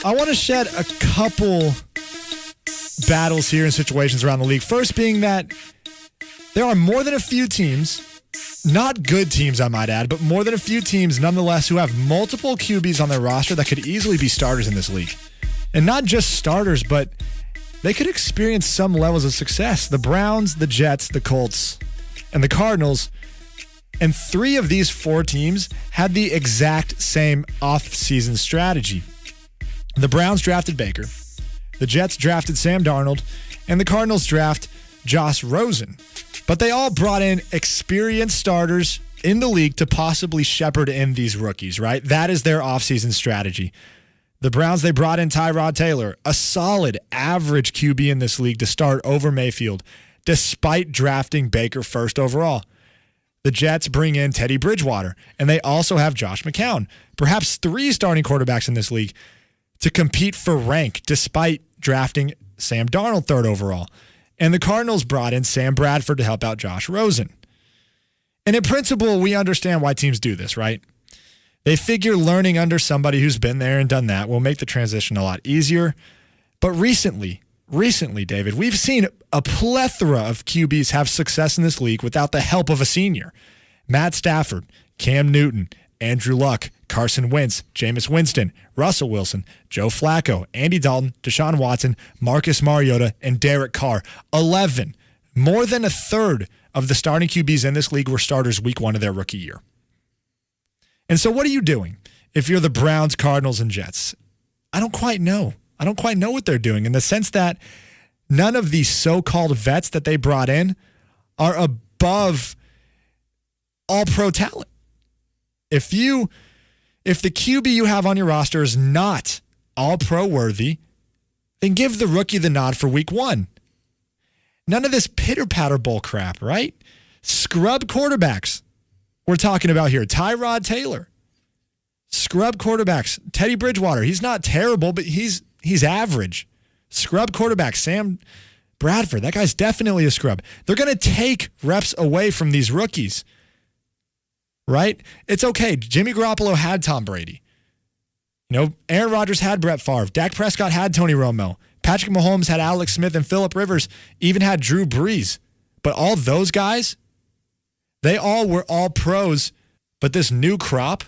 I want to shed a couple battles here in situations around the league. First being that there are more than a few teams, not good teams I might add, but more than a few teams nonetheless who have multiple QBs on their roster that could easily be starters in this league. And not just starters, but they could experience some levels of success. The Browns, the Jets, the Colts, and the Cardinals. And 3 of these 4 teams had the exact same offseason strategy. The Browns drafted Baker, the Jets drafted Sam Darnold, and the Cardinals draft Josh Rosen. But they all brought in experienced starters in the league to possibly shepherd in these rookies, right? That is their offseason strategy. The Browns, they brought in Tyrod Taylor, a solid average QB in this league to start over Mayfield, despite drafting Baker first overall. The Jets bring in Teddy Bridgewater, and they also have Josh McCown, perhaps 3 starting quarterbacks in this league, to compete for rank despite drafting Sam Darnold third overall. And the Cardinals brought in Sam Bradford to help out Josh Rosen. And in principle, we understand why teams do this, right? They figure learning under somebody who's been there and done that will make the transition a lot easier. But recently, David, we've seen a plethora of QBs have success in this league without the help of a senior. Matt Stafford, Cam Newton, Andrew Luck, Carson Wentz, Jameis Winston, Russell Wilson, Joe Flacco, Andy Dalton, Deshaun Watson, Marcus Mariota, and Derek Carr. 11. More than a third of the starting QBs in this league were starters week 1 of their rookie year. And so what are you doing if you're the Browns, Cardinals, and Jets? I don't quite know. I don't quite know what they're doing in the sense that none of these so-called vets that they brought in are above all-pro talent. If the QB you have on your roster is not all-pro worthy, then give the rookie the nod for week 1. None of this pitter-patter bull crap, right? Scrub quarterbacks we're talking about here. Tyrod Taylor. Scrub quarterbacks. Teddy Bridgewater. He's not terrible, but he's average. Scrub quarterback. Sam Bradford. That guy's definitely a scrub. They're going to take reps away from these rookies. Right? It's okay. Jimmy Garoppolo had Tom Brady. Aaron Rodgers had Brett Favre. Dak Prescott had Tony Romo. Patrick Mahomes had Alex Smith, and Phillip Rivers even had Drew Brees. But all those guys, they all were all pros. But this new crop,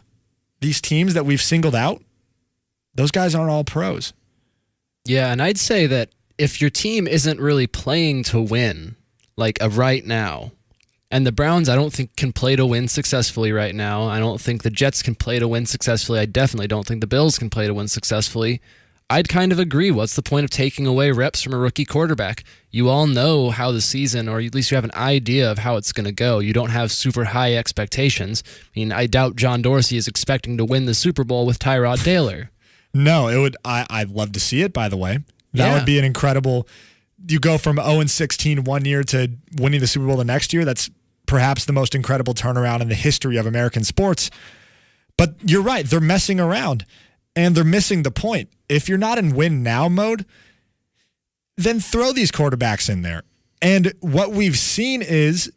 these teams that we've singled out, those guys aren't all pros. Yeah, and I'd say that if your team isn't really playing to win, like right now, and the Browns, I don't think, can play to win successfully right now. I don't think the Jets can play to win successfully. I definitely don't think the Bills can play to win successfully. I'd kind of agree. What's the point of taking away reps from a rookie quarterback? You all know how the season, or at least you have an idea of how it's going to go. You don't have super high expectations. I mean, I doubt John Dorsey is expecting to win the Super Bowl with Tyrod Taylor. No, it would. I'd love to see it, by the way. That would be an incredible... You go from 0-16 one year to winning the Super Bowl the next year. That's perhaps the most incredible turnaround in the history of American sports. But you're right. They're messing around, and they're missing the point. If you're not in win now mode, then throw these quarterbacks in there. And what we've seen is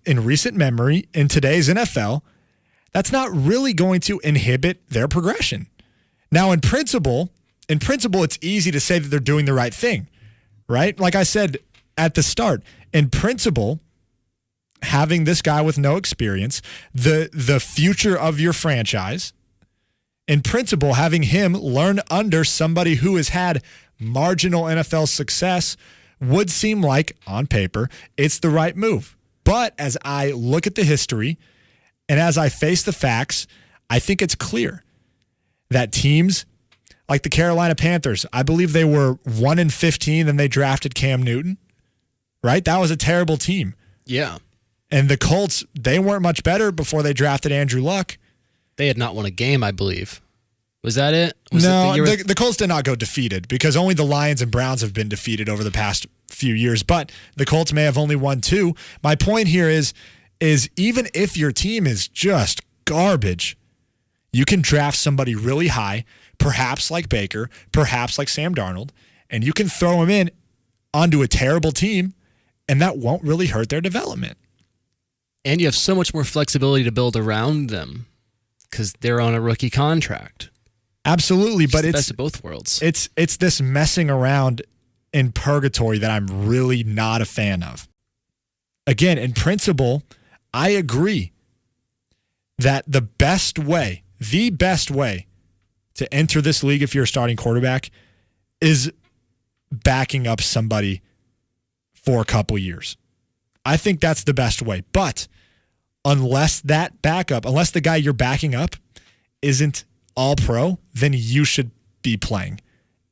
in recent memory, in today's NFL, that's not really going to inhibit their progression. Now, in principle, it's easy to say that they're doing the right thing, right? Like I said at the start, in principle, having this guy with no experience, the future of your franchise, in principle, having him learn under somebody who has had marginal NFL success would seem like, on paper, it's the right move. But as I look at the history and as I face the facts, I think it's clear that teams like the Carolina Panthers, I believe they were 1-15 and they drafted Cam Newton, right? That was a terrible team. Yeah. And the Colts, they weren't much better before they drafted Andrew Luck. They had not won a game, I believe. Was that it? The Colts did not go defeated because only the Lions and Browns have been defeated over the past few years, but the Colts may have only won 2. My point here is even if your team is just garbage, you can draft somebody really high, perhaps like Baker, perhaps like Sam Darnold, and you can throw them in onto a terrible team, and that won't really hurt their development. And you have so much more flexibility to build around them because they're on a rookie contract. Absolutely, but the it's best of both worlds. It's this messing around in purgatory that I'm really not a fan of. Again, in principle, I agree that the best way to enter this league if you're a starting quarterback is backing up somebody for a couple years. I think that's the best way. But unless the guy you're backing up isn't all pro, then you should be playing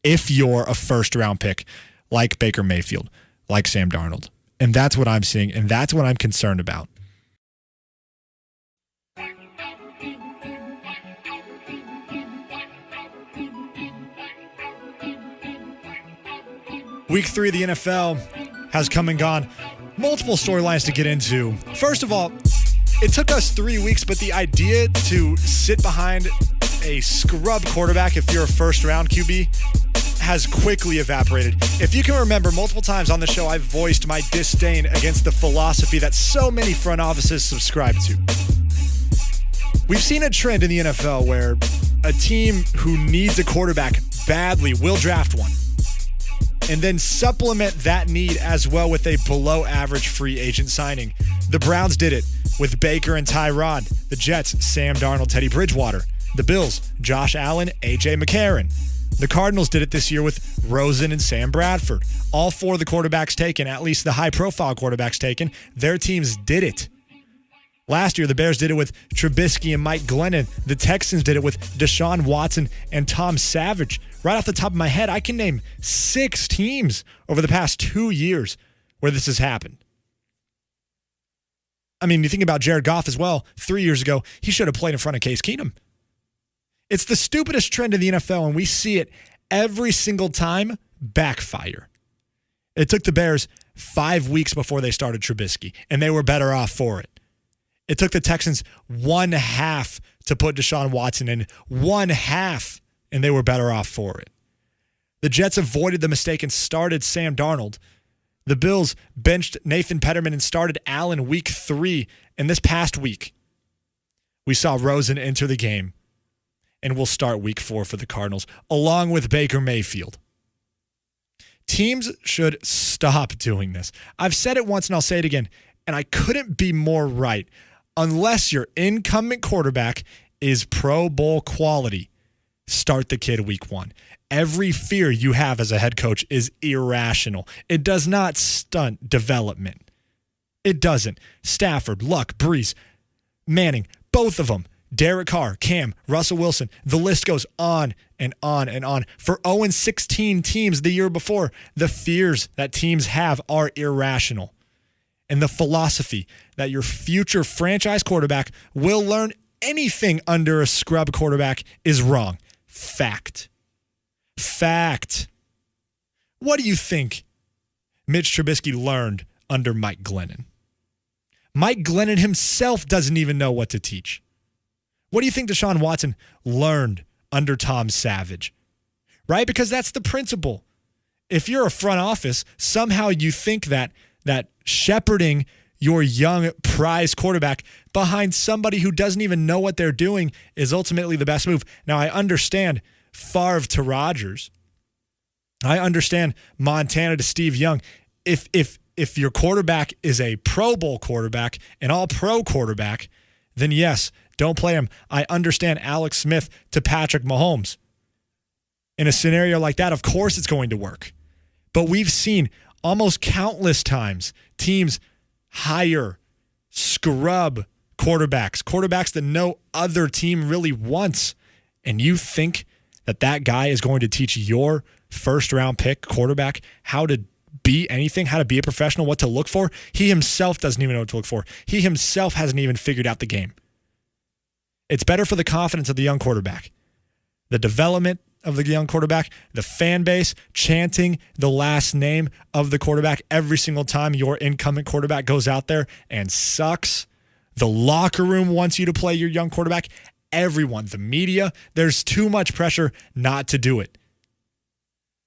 if you're a first-round pick like Baker Mayfield, like Sam Darnold. And that's what I'm seeing, and that's what I'm concerned about. Week 3 of the NFL has come and gone. Multiple storylines to get into. First of all, it took us 3 weeks, but the idea to sit behind a scrub quarterback if you're a first-round QB has quickly evaporated. If you can remember, multiple times on the show, I've voiced my disdain against the philosophy that so many front offices subscribe to. We've seen a trend in the NFL where a team who needs a quarterback badly will draft one and then supplement that need as well with a below-average free agent signing. The Browns did it with Baker and Tyrod. The Jets, Sam Darnold, Teddy Bridgewater. The Bills, Josh Allen, A.J. McCarron. The Cardinals did it this year with Rosen and Sam Bradford. All 4 of the quarterbacks taken, at least the high-profile quarterbacks taken, their teams did it. Last year, the Bears did it with Trubisky and Mike Glennon. The Texans did it with Deshaun Watson and Tom Savage. Right off the top of my head, I can name 6 teams over the past 2 years where this has happened. I mean, you think about Jared Goff as well. 3 years ago, he should have played in front of Case Keenum. It's the stupidest trend in the NFL, and we see it every single time backfire. It took the Bears 5 weeks before they started Trubisky, and they were better off for it. It took the Texans 1/2 to put Deshaun Watson in, 1/2, and they were better off for it. The Jets avoided the mistake and started Sam Darnold. The Bills benched Nathan Peterman and started Allen week 3. And this past week, we saw Rosen enter the game. And we'll start week 4 for the Cardinals, along with Baker Mayfield. Teams should stop doing this. I've said it once and I'll say it again, and I couldn't be more right. Unless your incumbent quarterback is Pro Bowl quality, start the kid week 1. Every fear you have as a head coach is irrational. It does not stunt development. It doesn't. Stafford, Luck, Brees, Manning, both of them. Derek Carr, Cam, Russell Wilson, the list goes on and on and on. For 0-16 teams the year before, the fears that teams have are irrational. And the philosophy that your future franchise quarterback will learn anything under a scrub quarterback is wrong. Fact. What do you think Mitch Trubisky learned under Mike Glennon? Mike Glennon himself doesn't even know what to teach. What do you think Deshaun Watson learned under Tom Savage? Right? Because that's the principle. If you're a front office, somehow you think that shepherding your young prize quarterback behind somebody who doesn't even know what they're doing is ultimately the best move. Now, I understand Favre to Rodgers. I understand Montana to Steve Young. If your quarterback is a Pro Bowl quarterback, an all-pro quarterback, then yes, don't play him. I understand Alex Smith to Patrick Mahomes. In a scenario like that, of course it's going to work. But we've seen almost countless times teams hire scrub quarterbacks that no other team really wants. And you think that guy is going to teach your first-round pick quarterback how to be anything, how to be a professional, what to look for? He himself doesn't even know what to look for. He himself hasn't even figured out the game. It's better for the confidence of the young quarterback, the development of the young quarterback, the fan base chanting the last name of the quarterback every single time your incumbent quarterback goes out there and sucks. The locker room wants you to play your young quarterback. Everyone, the media, there's too much pressure not to do it.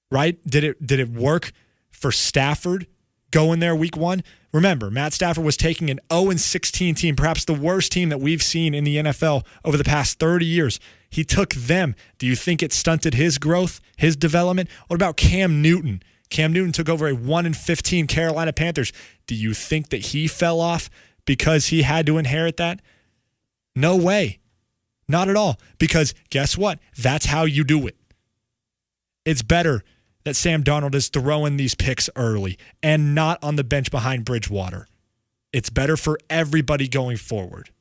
Right? Did it work for Stafford going there week 1? Remember, Matt Stafford was taking an 0-16 team, perhaps the worst team that we've seen in the NFL over the past 30 years. He took them. Do you think it stunted his growth, his development? What about Cam Newton? Cam Newton took over a 1-15 Carolina Panthers. Do you think that he fell off because he had to inherit that? No way. Not at all. Because guess what? That's how you do it. It's better that Sam Darnold is throwing these picks early and not on the bench behind Bridgewater. It's better for everybody going forward.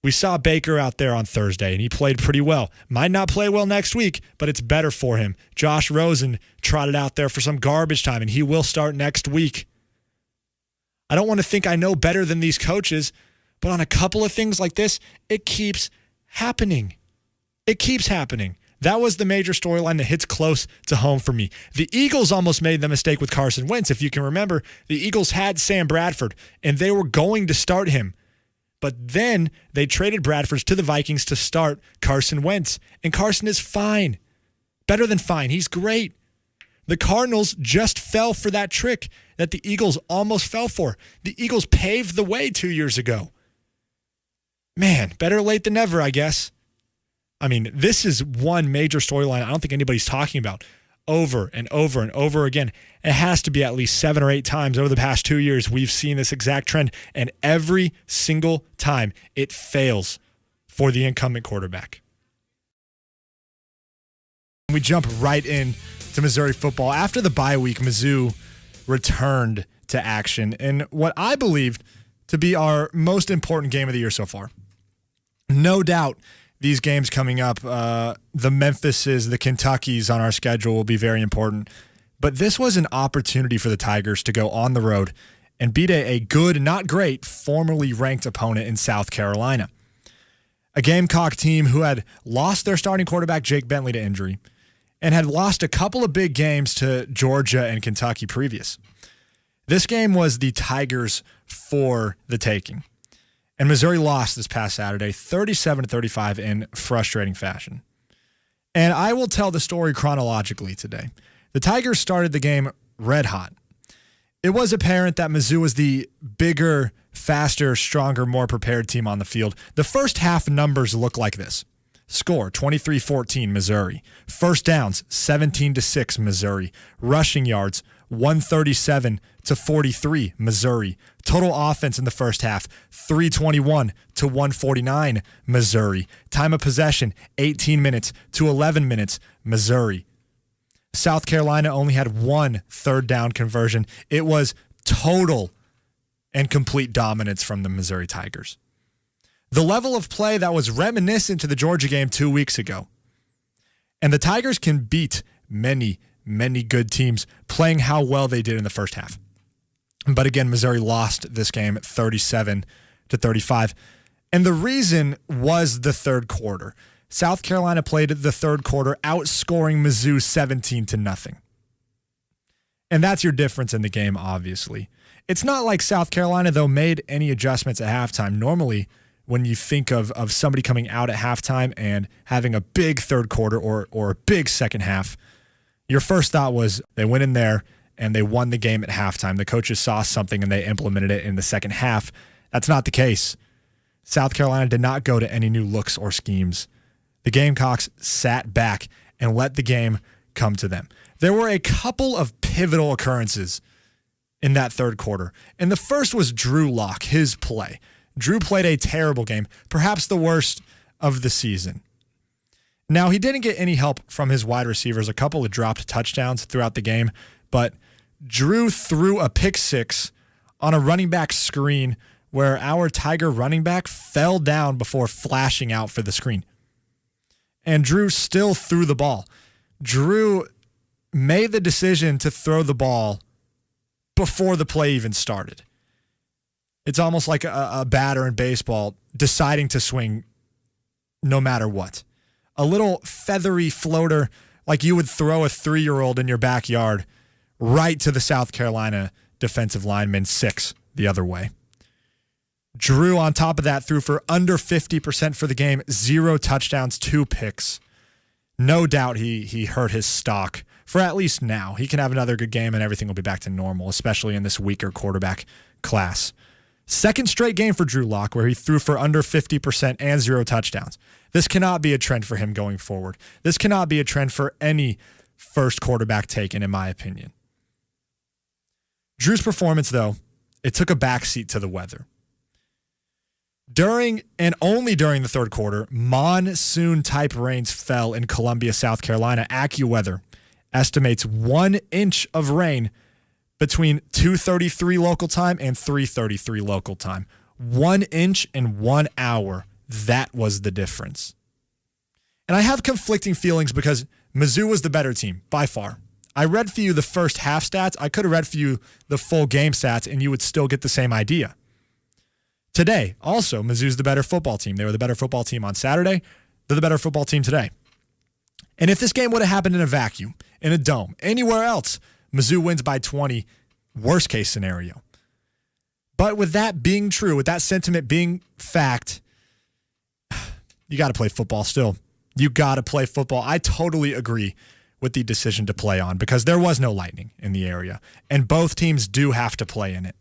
We saw Baker out there on Thursday, and he played pretty well. Might not play well next week, but it's better for him. Josh Rosen trotted out there for some garbage time, and he will start next week. I don't want to think I know better than these coaches, but on a couple of things like this, it keeps happening. It keeps happening. That was the major storyline that hits close to home for me. The Eagles almost made the mistake with Carson Wentz. If you can remember, the Eagles had Sam Bradford, and they were going to start him. But then they traded Bradford to the Vikings to start Carson Wentz. And Carson is fine. Better than fine. He's great. The Cardinals just fell for that trick that the Eagles almost fell for. The Eagles paved the way 2 years ago. Man, better late than never, I guess. I mean, this is one major storyline I don't think anybody's talking about over and over and over again. It has to be at least 7 or 8 times over the past 2 years we've seen this exact trend, and every single time it fails for the incumbent quarterback. We jump right in to Missouri football. After the bye week, Mizzou returned to action in what I believed to be our most important game of the year so far. No doubt these games coming up, the Memphises, the Kentuckys on our schedule will be very important. But this was an opportunity for the Tigers to go on the road and beat a good, not great, formerly ranked opponent in South Carolina. A Gamecock team who had lost their starting quarterback, Jake Bentley, to injury, and had lost a couple of big games to Georgia and Kentucky previous. This game was the Tigers for the taking. And Missouri lost this past Saturday, 37-35 in frustrating fashion. And I will tell the story chronologically today. The Tigers started the game red hot. It was apparent that Mizzou was the bigger, faster, stronger, more prepared team on the field. The first half numbers look like this. Score, 23-14, Missouri. First downs, 17-6, Missouri. Rushing yards, 137-43, Missouri. Total offense in the first half, 321-149, Missouri. Time of possession, 18 minutes to 11 minutes, Missouri. South Carolina only had 1 third down conversion. It was total and complete dominance from the Missouri Tigers. The level of play that was reminiscent to the Georgia game 2 weeks ago. And the Tigers can beat many good teams playing how well they did in the first half. But again, Missouri lost this game 37-35. And the reason was the third quarter. South Carolina played the third quarter outscoring Mizzou 17-0. And that's your difference in the game, obviously. It's not like South Carolina, though, made any adjustments at halftime. Normally, when you think of somebody coming out at halftime and having a big third quarter or a big second half, your first thought was they went in there and they won the game at halftime. The coaches saw something and they implemented it in the second half. That's not the case. South Carolina did not go to any new looks or schemes. The Gamecocks sat back and let the game come to them. There were a couple of pivotal occurrences in that third quarter. And the first was Drew Lock, his play. Drew played a terrible game, perhaps the worst of the season. Now, he didn't get any help from his wide receivers, a couple of dropped touchdowns throughout the game, but Drew threw a pick six on a running back screen where our Tiger running back fell down before flashing out for the screen. And Drew still threw the ball. Drew made the decision to throw the ball before the play even started. It's almost like a batter in baseball deciding to swing no matter what. A little feathery floater like you would throw a 3-year-old in your backyard right to the South Carolina defensive lineman 6 the other way. Drew, on top of that, threw for under 50% for the game, 0 touchdowns, 2 picks. No doubt he hurt his stock for at least now. He can have another good game and everything will be back to normal, especially in this weaker quarterback class. Second straight game for Drew Lock where he threw for under 50% and 0 touchdowns. This cannot be a trend for him going forward. This cannot be a trend for any first quarterback taken, in my opinion. Drew's performance, though, it took a backseat to the weather. During and only during the third quarter, monsoon-type rains fell in Columbia, South Carolina. AccuWeather estimates 1 inch of rain between 2:33 local time and 3:33 local time. 1 inch in 1 hour. That was the difference. And I have conflicting feelings because Mizzou was the better team, by far. I read for you the first half stats. I could have read for you the full game stats, and you would still get the same idea. Today, also, Mizzou's the better football team. They were the better football team on Saturday. They're the better football team today. And if this game would have happened in a vacuum, in a dome, anywhere else, Mizzou wins by 20, worst case scenario. But with that being true, with that sentiment being fact, you got to play football still. You got to play football. I totally agree with the decision to play on because there was no lightning in the area, and both teams do have to play in it.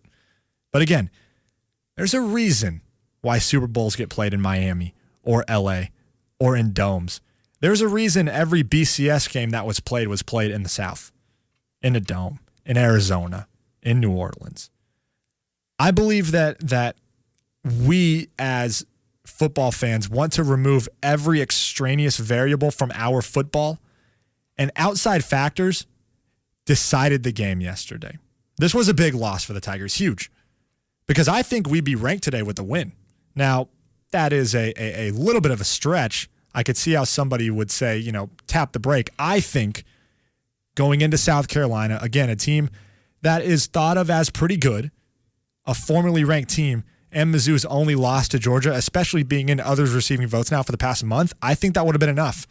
But again, there's a reason why Super Bowls get played in Miami or LA or in domes. There's a reason every BCS game that was played in the South, in a dome, in Arizona, in New Orleans. I believe that we as football fans want to remove every extraneous variable from our football, and outside factors decided the game yesterday. This was a big loss for the Tigers, huge, because I think we'd be ranked today with the win. Now, that is a little bit of a stretch. I could see how somebody would say, tap the brake. I think going into South Carolina, again, a team that is thought of as pretty good, a formerly ranked team, and Mizzou's only loss to Georgia, especially being in others receiving votes now for the past month, I think that would have been enough.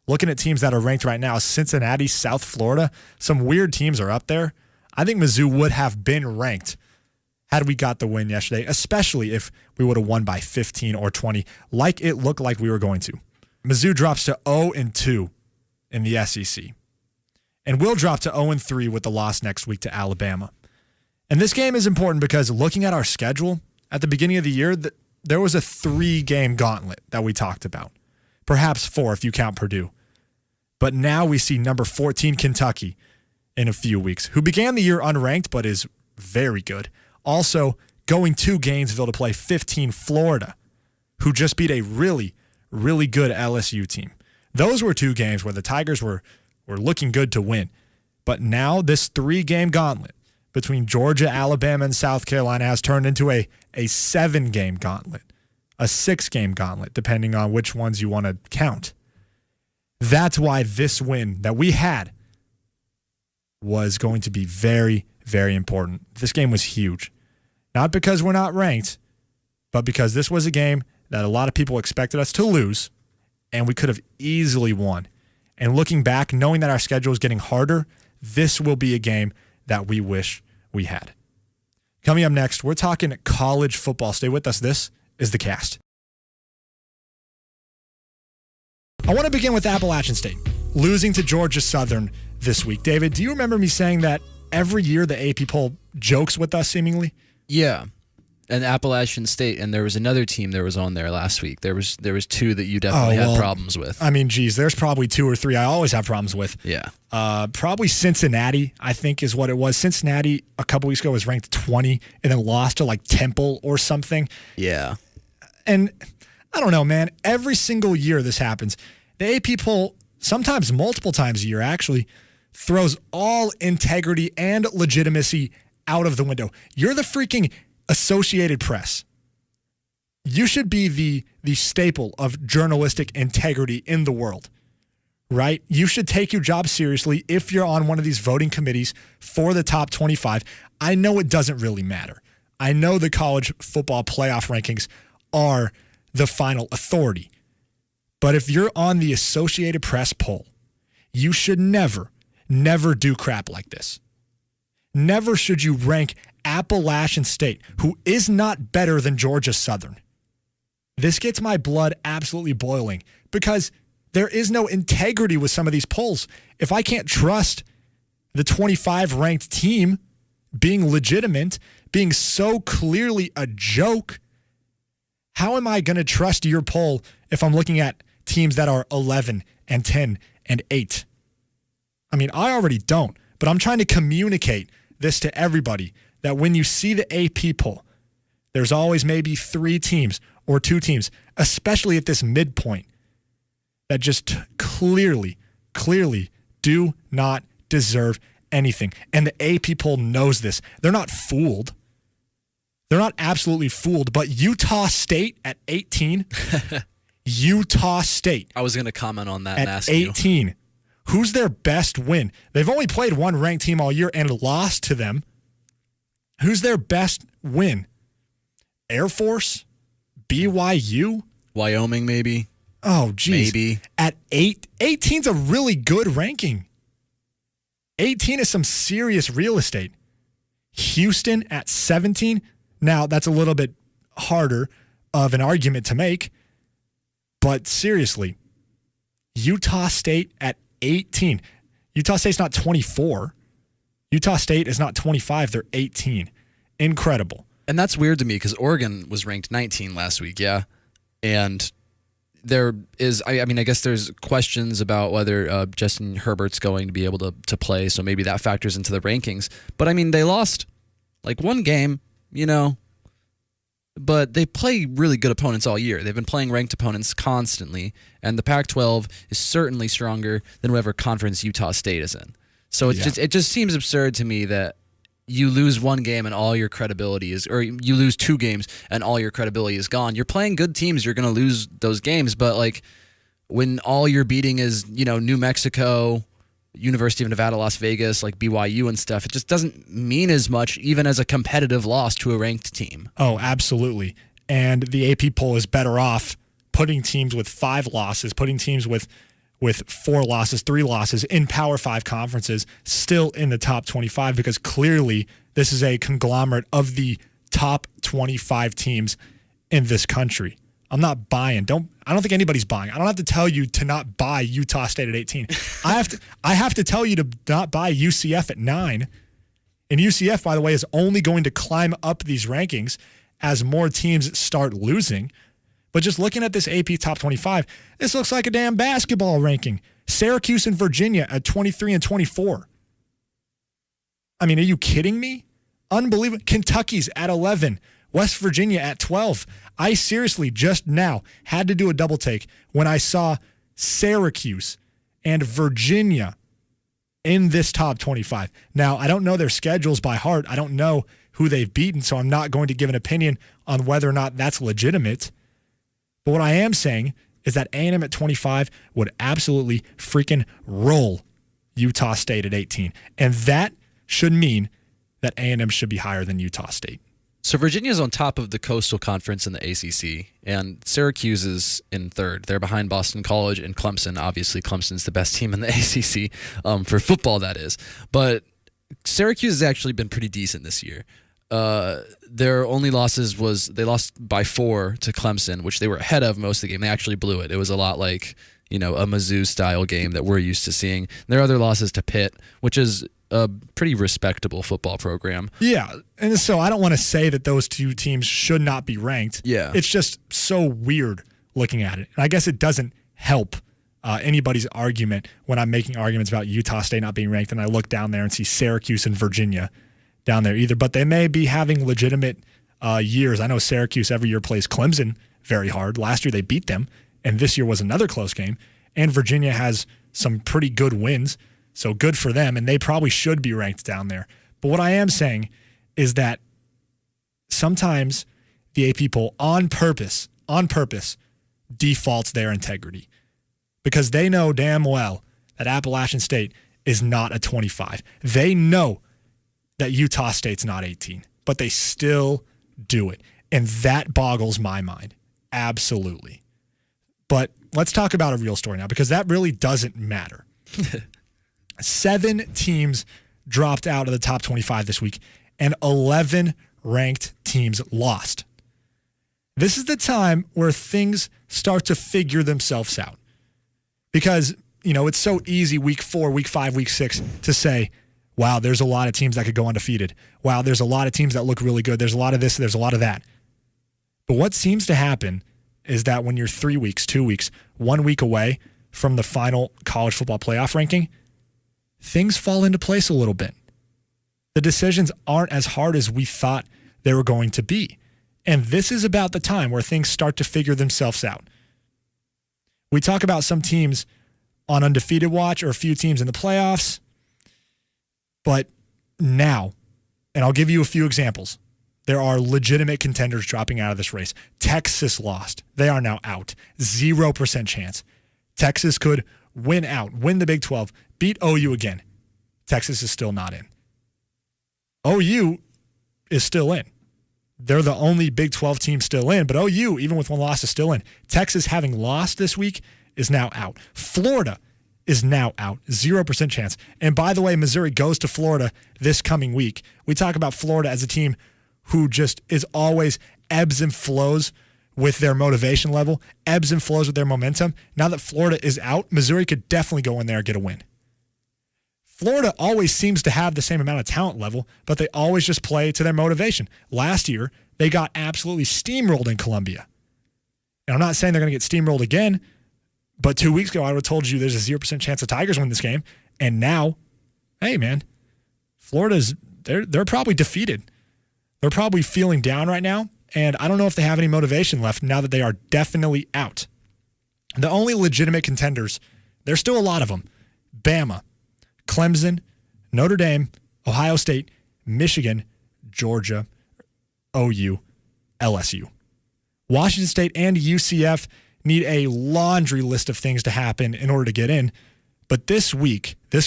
Looking at teams that are ranked right now, Cincinnati, South Florida, some weird teams are up there. I think Mizzou would have been ranked had we got the win yesterday, especially if we would have won by 15 or 20, like it looked like we were going to. Mizzou drops to 0-2 in the SEC. And will drop to 0-3 with the loss next week to Alabama. And this game is important because looking at our schedule, at the beginning of the year, there was a 3-game gauntlet that we talked about. Perhaps 4 if you count Purdue. But now we see number 14 Kentucky in a few weeks, who began the year unranked but is very good. Also, going to Gainesville to play 15 Florida, who just beat a really, really good LSU team. Those were 2 games where the Tigers were looking good to win. But now this 3-game gauntlet between Georgia, Alabama, and South Carolina has turned into a 7-game gauntlet, a 6-game gauntlet, depending on which ones you want to count. That's why this win that we had was going to be very, very important. This game was huge. Not because we're not ranked, but because this was a game that a lot of people expected us to lose, and we could have easily won. And looking back, knowing that our schedule is getting harder, this will be a game that we wish we had. Coming up next, we're talking college football. Stay with us. This is The Cast. I want to begin with Appalachian State, losing to Georgia Southern this week. David, do you remember me saying that every year the AP poll jokes with us seemingly? Yeah. And Appalachian State, and there was another team that was on there last week. There was 2 that you definitely had problems with. I mean, geez, there's probably 2 or 3 I always have problems with. Yeah. Probably Cincinnati, I think, is what it was. Cincinnati a couple weeks ago was ranked 20 and then lost to like Temple or something. Yeah. And I don't know, man. Every single year this happens. The AP poll, sometimes multiple times a year, actually, throws all integrity and legitimacy out of the window. You're the freaking Associated Press. You should be the staple of journalistic integrity in the world, right? You should take your job seriously if you're on one of these voting committees for the top 25. I know it doesn't really matter. I know the college football playoff rankings are the final authority. But if you're on the Associated Press poll, you should never do crap like this. Never should you rank Appalachian State, who is not better than Georgia Southern. This gets my blood absolutely boiling because there is no integrity with some of these polls. If I can't trust the 25 ranked team being legitimate, being so clearly a joke, how am I going to trust your poll if I'm looking at teams that are 11 and 10 and 8. I mean, I already don't, but I'm trying to communicate this to everybody that when you see the AP poll, there's always maybe 3 teams or 2 teams, especially at this midpoint, that just clearly do not deserve anything. And the AP poll knows this. They're not fooled. They're not absolutely fooled, but Utah State at 18, Utah State. I was going to comment on that and at ask 18. Who's their best win? They've only played one ranked team all year and lost to them. Who's their best win? Air Force? BYU? Wyoming, maybe. Oh, geez. Maybe. At 18's a really good ranking. 18 is some serious real estate. Houston at 17. Now, that's a little bit harder of an argument to make. But seriously, Utah State at 18. Utah State's not 24. Utah State is not 25. They're 18. Incredible. And that's weird to me because Oregon was ranked 19 last week, yeah. And there is, I mean, I guess there's questions about whether Justin Herbert's going to be able to play, so maybe that factors into the rankings. But, I mean, they lost like one game, you know, but they play really good opponents all year. They've been playing ranked opponents constantly, and the Pac-12 is certainly stronger than whatever conference Utah State is in. So it just seems absurd to me that you lose one game and all your credibility is, or you lose 2 games and all your credibility is gone. You're playing good teams, you're going to lose those games, but like when all you're beating is, you know, New Mexico, University of Nevada, Las Vegas, like BYU and stuff, it just doesn't mean as much even as a competitive loss to a ranked team. Oh, absolutely. And the AP poll is better off putting teams with 5 losses, putting teams with 4 losses, 3 losses in Power 5 conferences still in the top 25 because clearly this is a conglomerate of the top 25 teams in this country. I'm not buying. I don't think anybody's buying. I don't have to tell you to not buy Utah State at 18. I have to tell you to not buy UCF at 9. And UCF, by the way, is only going to climb up these rankings as more teams start losing. But just looking at this AP Top 25, this looks like a damn basketball ranking. Syracuse and Virginia at 23 and 24. I mean, are you kidding me? Unbelievable. Kentucky's at 11. West Virginia at 12. I seriously just now had to do a double take when I saw Syracuse and Virginia in this top 25. Now, I don't know their schedules by heart. I don't know who they've beaten, so I'm not going to give an opinion on whether or not that's legitimate. But what I am saying is that A&M at 25 would absolutely freaking roll Utah State at 18. And that should mean that A&M should be higher than Utah State. So Virginia's on top of the Coastal Conference in the ACC, and Syracuse is in 3rd. They're behind Boston College and Clemson. Obviously, Clemson's the best team in the ACC, for football, that is. But Syracuse has actually been pretty decent this year. Their only losses was they lost by 4 to Clemson, which they were ahead of most of the game. They actually blew it. It was a lot like, you know, a Mizzou-style game that we're used to seeing. Their other losses to Pitt, which is a pretty respectable football program. Yeah, and so I don't want to say that those 2 teams should not be ranked. Yeah. It's just so weird looking at it. And I guess it doesn't help anybody's argument when I'm making arguments about Utah State not being ranked and I look down there and see Syracuse and Virginia down there either. But they may be having legitimate years. I know Syracuse every year plays Clemson very hard. Last year they beat them, and this year was another close game. And Virginia has some pretty good wins. So good for them, and they probably should be ranked down there. But what I am saying is that sometimes the AP poll on purpose, defaults their integrity because they know damn well that Appalachian State is not a 25. They know that Utah State's not 18, but they still do it. And that boggles my mind. Absolutely. But let's talk about a real story now because that really doesn't matter. 7 teams dropped out of the top 25 this week, and 11 ranked teams lost. This is the time where things start to figure themselves out. Because, you know, it's so easy week 4, week 5, week 6 to say, wow, there's a lot of teams that could go undefeated. Wow, there's a lot of teams that look really good. There's a lot of this, there's a lot of that. But what seems to happen is that when you're 3 weeks, 2 weeks, 1 week away from the final college football playoff ranking, things fall into place a little bit. The decisions aren't as hard as we thought they were going to be. And this is about the time where things start to figure themselves out. We talk about some teams on undefeated watch or a few teams in the playoffs, but now, and I'll give you a few examples, there are legitimate contenders dropping out of this race. Texas lost. They are now out. 0% chance. Texas could win the Big 12, beat OU again. Texas is still not in. OU is still in. They're the only Big 12 team still in, but OU, even with one loss, is still in. Texas, having lost this week, is now out. Florida is now out. 0% chance. And by the way, Missouri goes to Florida this coming week. We talk about Florida as a team who just is always ebbs and flows with their motivation level, ebbs and flows with their momentum. Now that Florida is out, Missouri could definitely go in there and get a win. Florida always seems to have the same amount of talent level, but they always just play to their motivation. Last year, they got absolutely steamrolled in Columbia. And I'm not saying they're going to get steamrolled again, but 2 weeks ago, I would have told you there's a 0% chance the Tigers win this game. And now, hey, man, they're probably defeated. They're probably feeling down right now, and I don't know if they have any motivation left now that they are definitely out. The only legitimate contenders, there's still a lot of them. Bama, Clemson, Notre Dame, Ohio State, Michigan, Georgia, OU, LSU. Washington State and UCF need a laundry list of things to happen in order to get in. But this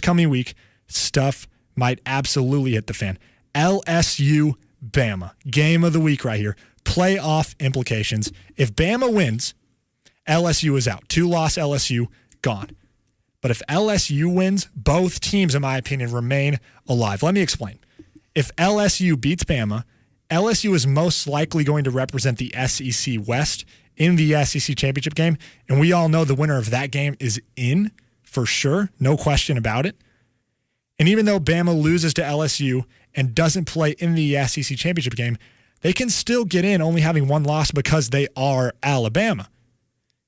coming week, stuff might absolutely hit the fan. LSU, Bama. Game of the week right here. Playoff implications. If Bama wins, LSU is out. 2-loss LSU, gone. But if LSU wins, both teams, in my opinion, remain alive. Let me explain. If LSU beats Bama, LSU is most likely going to represent the SEC West in the SEC championship game, and we all know the winner of that game is in for sure, no question about it. And even though Bama loses to LSU and doesn't play in the SEC championship game, they can still get in only having one loss because they are Alabama.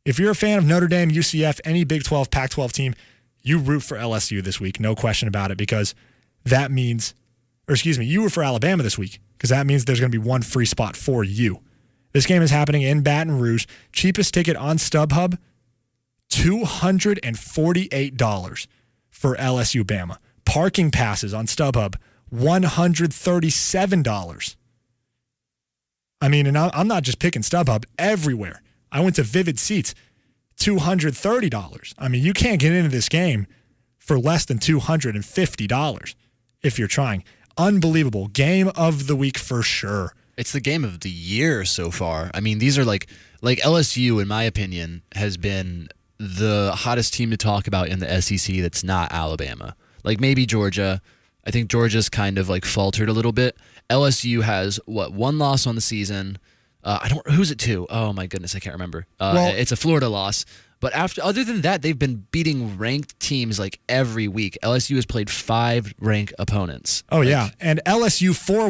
If you're a fan of Notre Dame, UCF, any Big 12, Pac-12 team, you root for LSU this week, no question about it, because that means, you root for Alabama this week, because that means there's going to be one free spot for you. This game is happening in Baton Rouge. Cheapest ticket on StubHub, $248 for LSU Bama. Parking passes on StubHub, $137. I mean, and I'm not just picking StubHub, everywhere. I went to Vivid Seats, $230. I mean, you can't get into this game for less than $250 if you're trying. Unbelievable. Game of the week for sure. It's the game of the year so far. I mean, these are like LSU, in my opinion, has been the hottest team to talk about in the SEC that's not Alabama. Like maybe Georgia. I think Georgia's kind of like faltered a little bit. LSU has, one loss on the season. Who's it to? Oh my goodness, I can't remember. It's a Florida loss. But other than that, they've been beating ranked teams like every week. LSU has played 5 ranked opponents. Oh, yeah. And LSU for a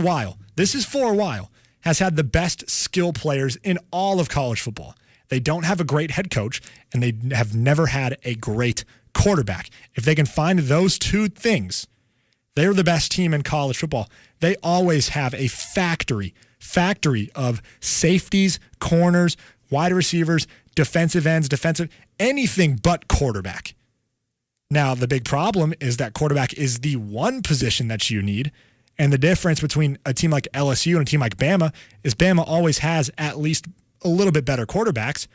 while, has had the best skill players in all of college football. They don't have a great head coach, and they have never had a great quarterback. If they can find those two things, they're the best team in college football. They always have a factory of safeties, corners, wide receivers, defensive ends, anything but quarterback. Now, the big problem is that quarterback is the one position that you need, and the difference between a team like LSU and a team like Bama is Bama always has at least a little bit better quarterbacks,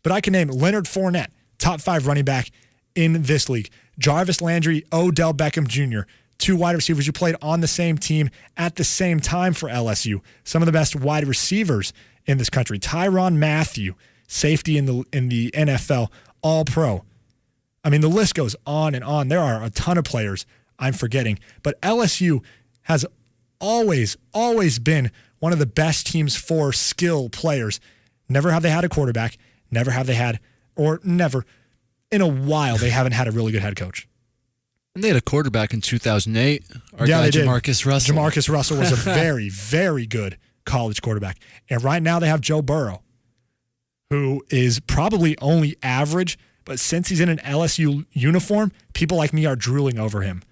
but I can name Leonard Fournette, top 5 running back in this league, Jarvis Landry, Odell Beckham Jr., 2 wide receivers who played on the same team at the same time for LSU. Some of the best wide receivers in this country. Tyrann Mathieu, safety in the NFL, all pro. I mean, the list goes on and on. There are a ton of players I'm forgetting, but LSU has always been one of the best teams for skill players. Never have they had a quarterback. Never in a while they haven't had a really good head coach. And they had a quarterback in 2008. Our guy, Jamarcus Russell. Jamarcus Russell was a very, very good college quarterback. And right now they have Joe Burrow, who is probably only average, but since he's in an LSU uniform, people like me are drooling over him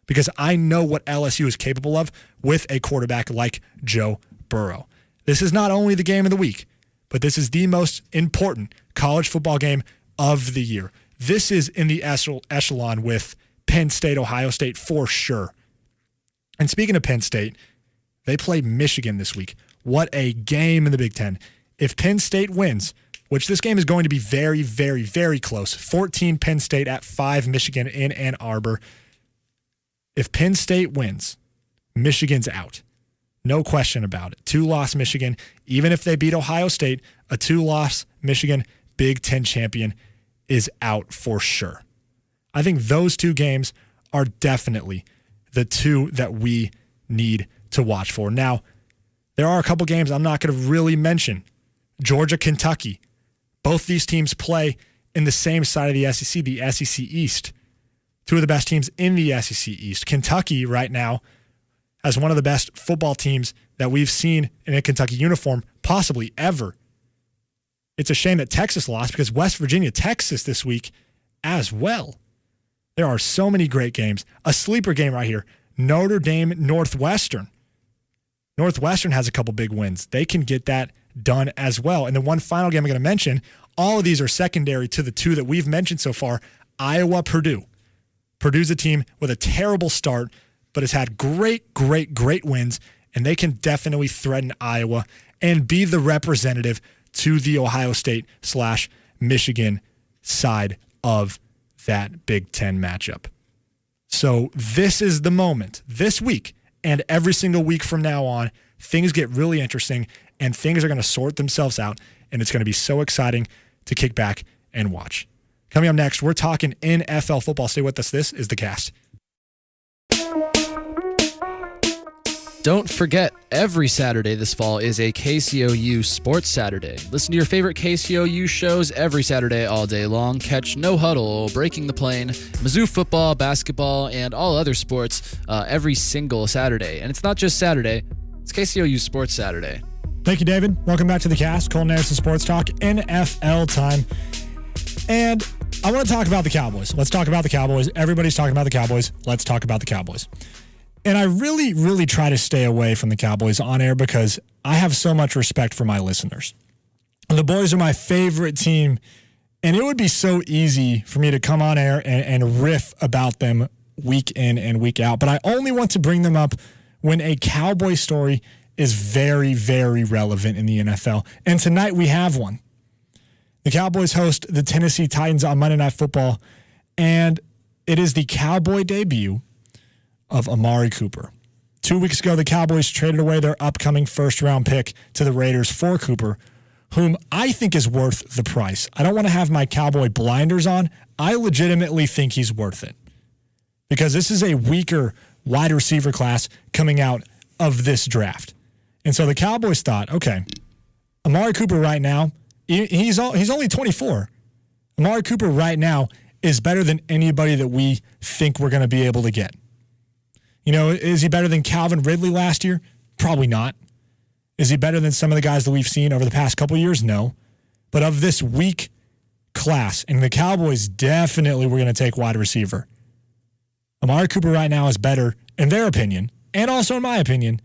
because I know what LSU is capable of with a quarterback like Joe Burrow. This is not only the game of the week, but this is the most important college football game of the year. This is in the echelon with Penn State, Ohio State for sure. And speaking of Penn State, they play Michigan this week. What a game in the Big Ten. If Penn State wins, which this game is going to be very, very, very close, 14 Penn State at 5 Michigan in Ann Arbor. If Penn State wins, Michigan's out. No question about it. 2-loss Michigan. Even if they beat Ohio State, a 2-loss Michigan Big Ten champion is out for sure. I think those two games are definitely the two that we need to watch for. Now, there are a couple games I'm not going to really mention. Georgia, Kentucky. Both these teams play in the same side of the SEC East. Two of the best teams in the SEC East. Kentucky right now has one of the best football teams that we've seen in a Kentucky uniform possibly ever. It's a shame that Texas lost because West Virginia, Texas this week as well. There are so many great games. A sleeper game right here, Notre Dame, Northwestern. Northwestern has a couple big wins. They can get that done as well. And the one final game I'm going to mention, all of these are secondary to the two that we've mentioned so far, Iowa, Purdue. Purdue's a team with a terrible start, but has had great wins, and they can definitely threaten Iowa and be the representative to the Ohio State/Michigan side of that Big Ten matchup. So this is the moment, this week, and every single week from now on, things get really interesting, and things are going to sort themselves out, and it's going to be so exciting to kick back and watch. Coming up next, we're talking NFL football. Stay with us. This is The Cast. Don't forget, every Saturday this fall is a KCOU Sports Saturday. Listen to your favorite KCOU shows every Saturday all day long. Catch No Huddle, Breaking the Plane, Mizzou football, basketball, and all other sports every single Saturday. And it's not just Saturday, it's KCOU Sports Saturday. Thank you, David. Welcome back to The Cast. Colton Anderson Sports Talk, NFL time. And I want to talk about the Cowboys. Let's talk about the Cowboys. Everybody's talking about the Cowboys. Let's talk about the Cowboys. And I really try to stay away from the Cowboys on air because I have so much respect for my listeners. The boys are my favorite team, and it would be so easy for me to come on air and riff about them week in and week out. But I only want to bring them up when a Cowboy story is very relevant in the NFL. And tonight we have one. The Cowboys host the Tennessee Titans on Monday Night Football, and it is the Cowboy debut of Amari Cooper. 2 weeks ago, the Cowboys traded away their upcoming first-round pick to the Raiders for Cooper, whom I think is worth the price. I don't want to have my Cowboy blinders on. I legitimately think he's worth it because this is a weaker wide receiver class coming out of this draft. And so the Cowboys thought, okay, Amari Cooper right now, he's only 24. Amari Cooper right now is better than anybody that we think we're going to be able to get. You know, is he better than Calvin Ridley last year? Probably not. Is he better than some of the guys that we've seen over the past couple of years? No. But of this weak class, and the Cowboys definitely were going to take wide receiver, Amari Cooper right now is better, in their opinion, and also in my opinion,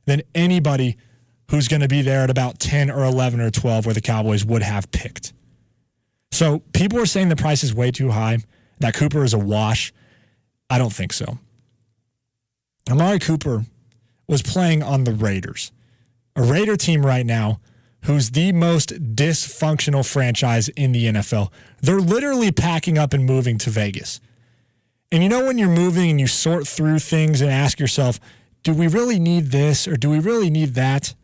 than anybody who's going to be there at about 10 or 11 or 12 where the Cowboys would have picked. So people are saying the price is way too high, that Cooper is a wash. I don't think so. Amari Cooper was playing on the Raiders, a Raider team right now who's the most dysfunctional franchise in the NFL. They're literally packing up and moving to Vegas. And you know when you're moving and you sort through things and ask yourself, do we really need this or do we really need that?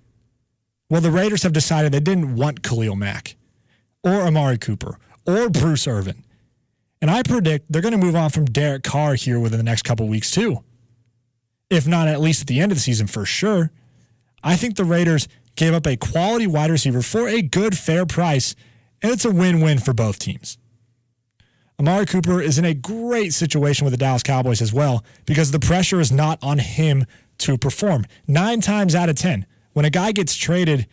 Well, the Raiders have decided they didn't want Khalil Mack or Amari Cooper or Bruce Irvin. And I predict they're going to move on from Derek Carr here within the next couple weeks too. If not at least at the end of the season for sure. I think the Raiders gave up a quality wide receiver for a good, fair price, and it's a win-win for both teams. Amari Cooper is in a great situation with the Dallas Cowboys as well because the pressure is not on him to perform. 9 times out of 10, when a guy gets traded,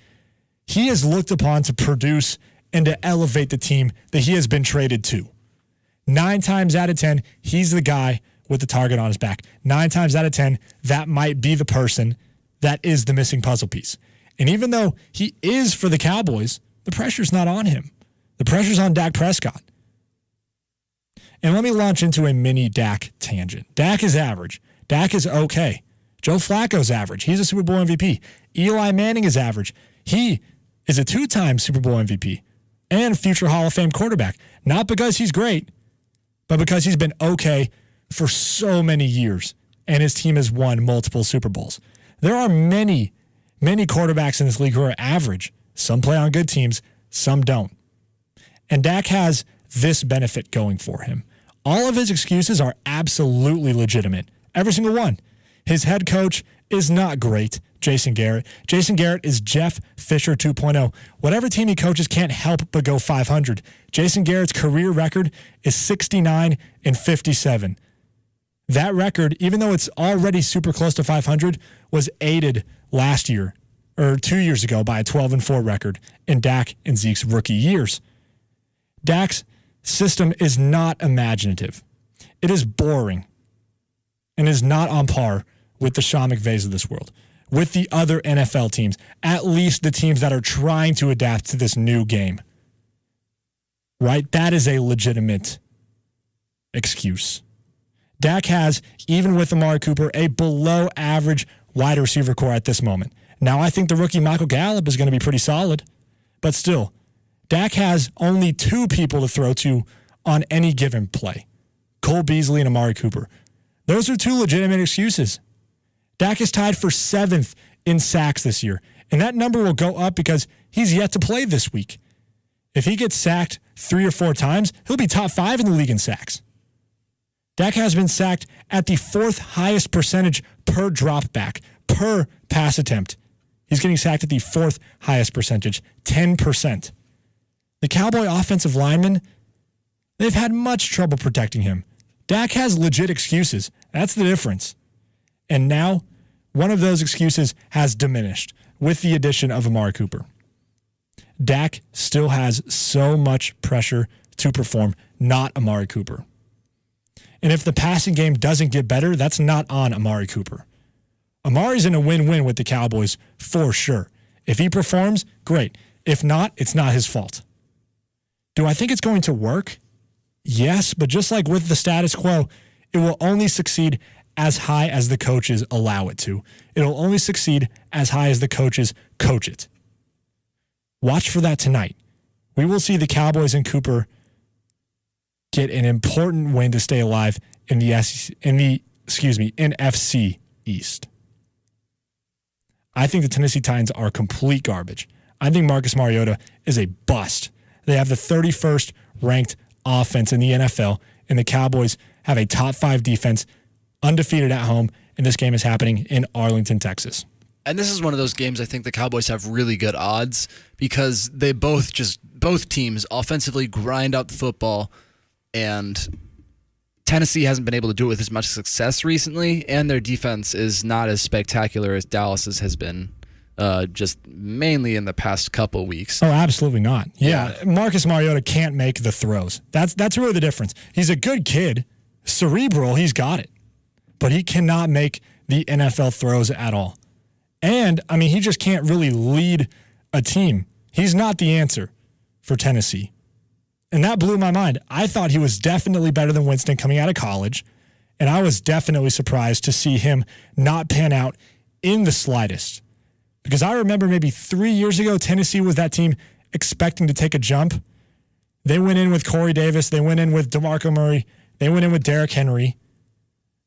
he is looked upon to produce and to elevate the team that he has been traded to. 9 times out of 10, he's the guy with the target on his back. 9 times out of 10, that might be the person that is the missing puzzle piece. And even though he is for the Cowboys, the pressure's not on him. The pressure's on Dak Prescott. And let me launch into a mini Dak tangent. Dak is average. Dak is okay. Joe Flacco's average. He's a Super Bowl MVP. Eli Manning is average. He is a 2-time Super Bowl MVP and future Hall of Fame quarterback. Not because he's great, but because he's been okay for so many years, and his team has won multiple Super Bowls. There are many quarterbacks in this league who are average. Some play on good teams, some don't. And Dak has this benefit going for him. All of his excuses are absolutely legitimate. Every single one. His head coach is not great, Jason Garrett. Jason Garrett is Jeff Fisher 2.0. Whatever team he coaches can't help but go 500. Jason Garrett's career record is 69-57. That record, even though it's already super close to 500, was aided last year, or 2 years ago, by a 12-4 record in Dak and Zeke's rookie years. Dak's system is not imaginative. It is boring and is not on par with the Sean McVays of this world, with the other NFL teams, at least the teams that are trying to adapt to this new game. Right? That is a legitimate excuse. Dak has, even with Amari Cooper, a below-average wide receiver core at this moment. Now, I think the rookie Michael Gallup is going to be pretty solid, but still, Dak has only 2 people to throw to on any given play, Cole Beasley and Amari Cooper. Those are 2 legitimate excuses. Dak is tied for 7th in sacks this year, and that number will go up because he's yet to play this week. If he gets sacked 3 or 4 times, he'll be top 5 in the league in sacks. Dak has been sacked at the 4th highest percentage per drop back, per pass attempt. He's getting sacked at the 4th highest percentage, 10%. The Cowboy offensive linemen, they've had much trouble protecting him. Dak has legit excuses. That's the difference. And now, one of those excuses has diminished with the addition of Amari Cooper. Dak still has so much pressure to perform, not Amari Cooper. And if the passing game doesn't get better, that's not on Amari Cooper. Amari's in a win-win with the Cowboys for sure. If he performs, great. If not, it's not his fault. Do I think it's going to work? Yes, but just like with the status quo, it will only succeed as high as the coaches allow it to. It'll only succeed as high as the coaches coach it. Watch for that tonight. We will see the Cowboys and Cooper get an important win to stay alive in the NFC East. I think the Tennessee Titans are complete garbage. I think Marcus Mariota is a bust. They have the 31st ranked offense in the NFL, and the Cowboys have a top 5 defense, undefeated at home, and this game is happening in Arlington, Texas. And this is one of those games I think the Cowboys have really good odds because they both teams offensively grind out the football, and Tennessee hasn't been able to do it with as much success recently, and their defense is not as spectacular as Dallas's has been just mainly in the past couple weeks. Oh, absolutely not. Yeah, Marcus Mariota can't make the throws. That's really the difference. He's a good kid, cerebral, he's got it, but he cannot make the NFL throws at all. And, I mean, he just can't really lead a team. He's not the answer for Tennessee. And that blew my mind. I thought he was definitely better than Winston coming out of college, and I was definitely surprised to see him not pan out in the slightest. Because I remember maybe 3 years ago, Tennessee was that team expecting to take a jump. They went in with Corey Davis. They went in with DeMarco Murray. They went in with Derrick Henry.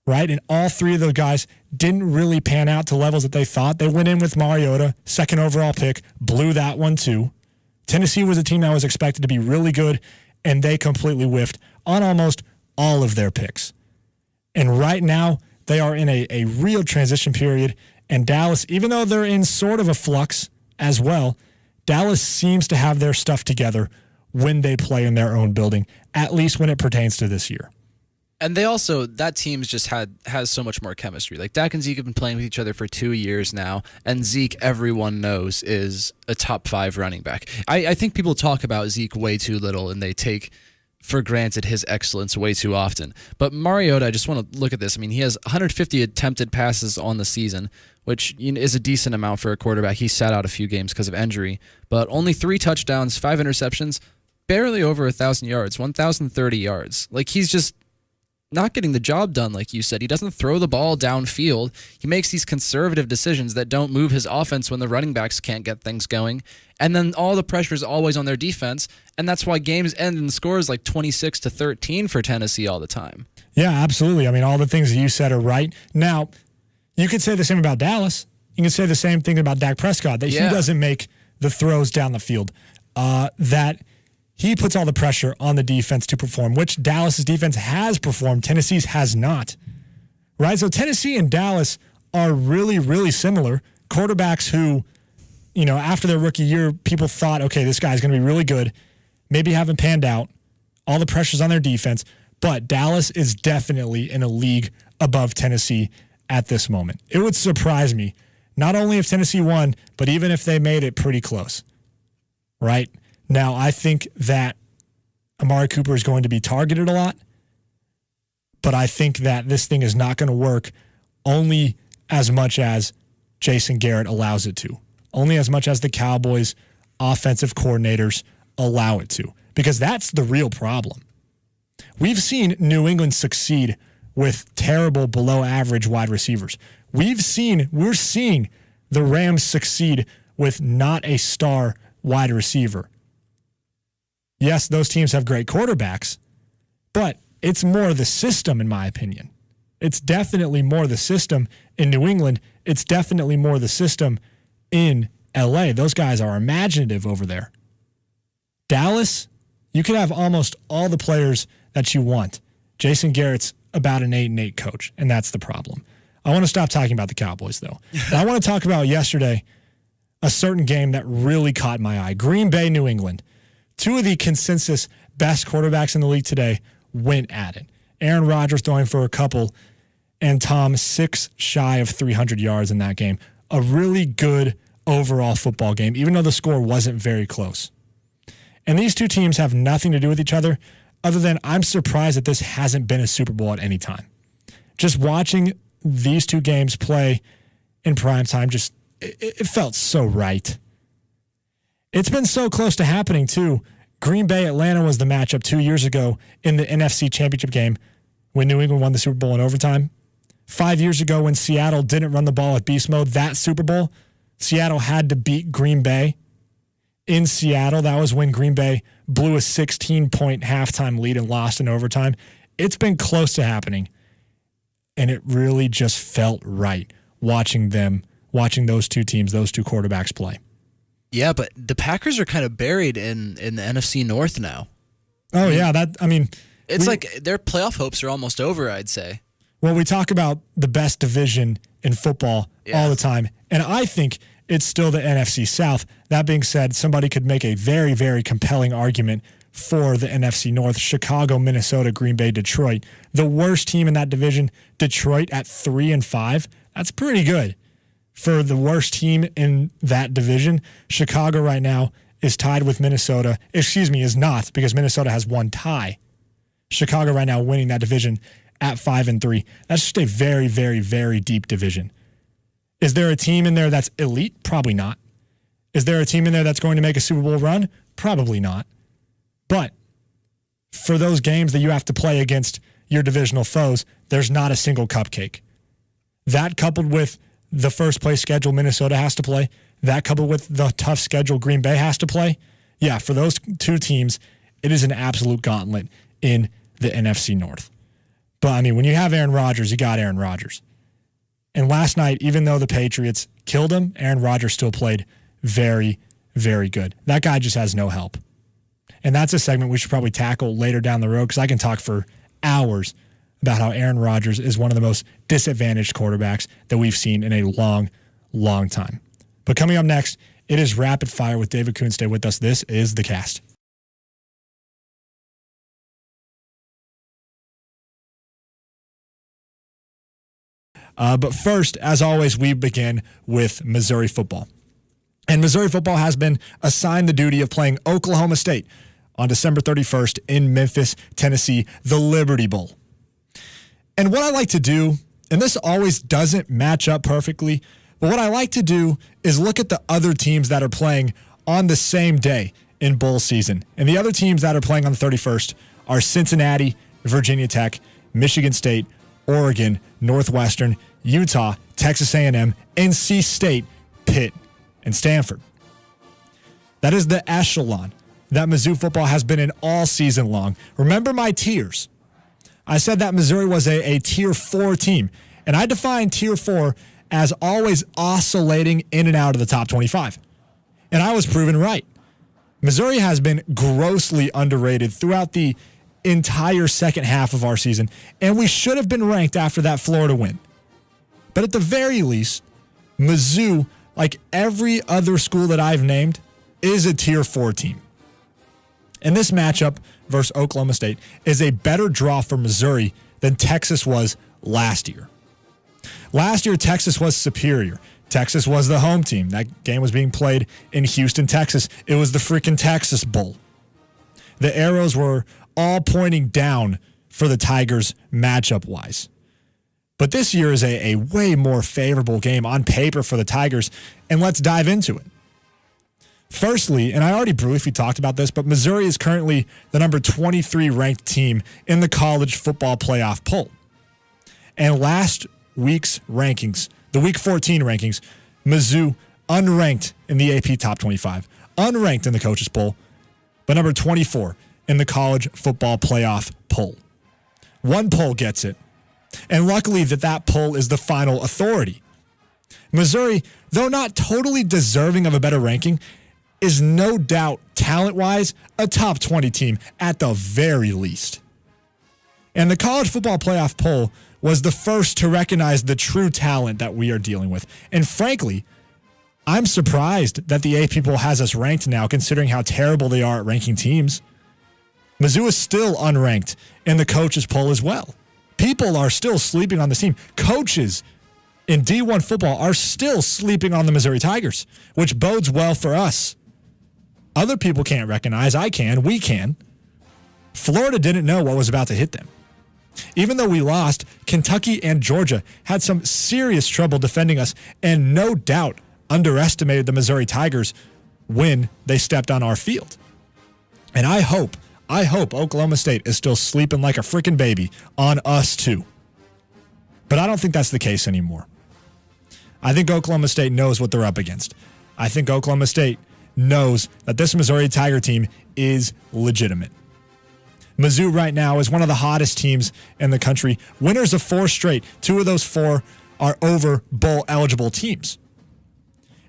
Right? And all 3 of those guys didn't really pan out to levels that they thought. They went in with Mariota, 2nd overall pick, blew that one too. Tennessee was a team that was expected to be really good, and they completely whiffed on almost all of their picks. And right now, they are in a real transition period. And Dallas, even though they're in sort of a flux as well, Dallas seems to have their stuff together when they play in their own building, at least when it pertains to this year. And they also, that team's just has so much more chemistry. Like Dak and Zeke have been playing with each other for 2 years now, and Zeke, everyone knows, is a top 5 running back. I think people talk about Zeke way too little, and they take for granted his excellence way too often. But Mariota, I just want to look at this. I mean, he has 150 attempted passes on the season, which is a decent amount for a quarterback. He sat out a few games because of injury, but only 3 touchdowns, 5 interceptions, barely over 1,000 yards, 1,030 yards. Like, he's just not getting the job done, like you said. He doesn't throw the ball downfield. He makes these conservative decisions that don't move his offense when the running backs can't get things going. And then all the pressure is always on their defense, and that's why games end in scores like 26-13 for Tennessee all the time. Yeah, absolutely. I mean, all the things that you said are right. Now, you could say the same about Dallas. You can say the same thing about Dak Prescott, that he doesn't make the throws down the field, that he puts all the pressure on the defense to perform, which Dallas's defense has performed. Tennessee's has not. Right? So Tennessee and Dallas are really, really similar. Quarterbacks who, after their rookie year, people thought, okay, this guy's going to be really good. Maybe haven't panned out. All the pressure's on their defense. But Dallas is definitely in a league above Tennessee at this moment. It would surprise me, not only if Tennessee won, but even if they made it pretty close. Right? Now, I think that Amari Cooper is going to be targeted a lot, but I think that this thing is not going to work only as much as Jason Garrett allows it to, only as much as the Cowboys' offensive coordinators allow it to, because that's the real problem. We've seen New England succeed with terrible, below-average wide receivers. We're seeing the Rams succeed with not a star wide receiver. Yes, those teams have great quarterbacks, but it's more the system, in my opinion. It's definitely more the system in New England. It's definitely more the system in LA. Those guys are imaginative over there. Dallas, you could have almost all the players that you want. Jason Garrett's about an 8-8 coach, and that's the problem. I want to stop talking about the Cowboys, though. I want to talk about yesterday a certain game that really caught my eye. Green Bay, New England. 2 of the consensus best quarterbacks in the league today went at it. Aaron Rodgers throwing for a couple, and Tom 6 shy of 300 yards in that game. A really good overall football game, even though the score wasn't very close. And these 2 teams have nothing to do with each other than I'm surprised that this hasn't been a Super Bowl at any time. Just watching these 2 games play in prime time, it felt so right. It's been so close to happening, too. Green Bay, Atlanta was the matchup 2 years ago in the NFC Championship game when New England won the Super Bowl in overtime. 5 years ago when Seattle didn't run the ball at beast mode, that Super Bowl, Seattle had to beat Green Bay in Seattle. That was when Green Bay blew a 16-point halftime lead and lost in overtime. It's been close to happening, and it really just felt right watching those 2 teams, those 2 quarterbacks play. Yeah, but the Packers are kind of buried in the NFC North now. Oh, yeah. It's like their playoff hopes are almost over, I'd say. Well, we talk about the best division in football all the time, and I think it's still the NFC South. That being said, somebody could make a very, very compelling argument for the NFC North. Chicago, Minnesota, Green Bay, Detroit. The worst team in that division, Detroit at 3-5. That's pretty good. For the worst team in that division, Chicago right now is tied with Minnesota. Is not, because Minnesota has 1 tie. Chicago right now winning that division at 5-3. That's just a very, very, very deep division. Is there a team in there that's elite? Probably not. Is there a team in there that's going to make a Super Bowl run? Probably not. But for those games that you have to play against your divisional foes, there's not a single cupcake. That coupled with the first place schedule Minnesota has to play, that coupled with the tough schedule Green Bay has to play, yeah, for those 2 teams, it is an absolute gauntlet in the NFC North. But, I mean, when you have Aaron Rodgers, you got Aaron Rodgers. And last night, even though the Patriots killed him, Aaron Rodgers still played very, very good. That guy just has no help. And that's a segment we should probably tackle later down the road, because I can talk for hours about how Aaron Rodgers is one of the most disadvantaged quarterbacks that we've seen in a long, long time. But coming up next, it is Rapid Fire with David Kunz. Stay with us. This is The Cast. But first, as always, we begin with Missouri football. And Missouri football has been assigned the duty of playing Oklahoma State on December 31st in Memphis, Tennessee, the Liberty Bowl. And what I like to do, and this always doesn't match up perfectly, but what I like to do is look at the other teams that are playing on the same day in bowl season. And the other teams that are playing on the 31st are Cincinnati, Virginia Tech, Michigan State, Oregon, Northwestern, Utah, Texas A&M, NC State, Pitt, and Stanford. That is the echelon that Mizzou football has been in all season long. Remember my tiers. I said that Missouri was a Tier 4 team, and I define Tier 4 as always oscillating in and out of the top 25. And I was proven right. Missouri has been grossly underrated throughout the entire second half of our season, and we should have been ranked after that Florida win. But at the very least, Mizzou, like every other school that I've named, is a Tier 4 team. And this matchup versus Oklahoma State is a better draw for Missouri than Texas was last year. Last year, Texas was superior. Texas was the home team. That game was being played in Houston, Texas. It was the freaking Texas Bowl. The arrows were all pointing down for the Tigers matchup-wise. But this year is a way more favorable game on paper for the Tigers, and let's dive into it. Firstly, and I already briefly talked about this, but Missouri is currently the number 23 ranked team in the college football playoff poll. And last week's rankings, the Week 14 rankings, Mizzou unranked in the AP Top 25, unranked in the coaches poll, but number 24 in the college football playoff poll. One poll gets it, and luckily that poll is the final authority. Missouri, though not totally deserving of a better ranking, is no doubt, talent-wise, a top 20 team at the very least. And the college football playoff poll was the first to recognize the true talent that we are dealing with. And frankly, I'm surprised that the AP poll has us ranked now, considering how terrible they are at ranking teams. Mizzou is still unranked in the coaches poll as well. People are still sleeping on this team. Coaches in D1 football are still sleeping on the Missouri Tigers, which bodes well for us. Other people can't recognize. I can. We can. Florida didn't know what was about to hit them. Even though we lost, Kentucky and Georgia had some serious trouble defending us and no doubt underestimated the Missouri Tigers when they stepped on our field. And I hope Oklahoma State is still sleeping like a freaking baby on us too. But I don't think that's the case anymore. I think Oklahoma State knows what they're up against. I think Oklahoma State knows that this Missouri Tiger team is legitimate. Mizzou right now is one of the hottest teams in the country. Winners of 4 straight. 2 of those 4 are over bowl-eligible teams.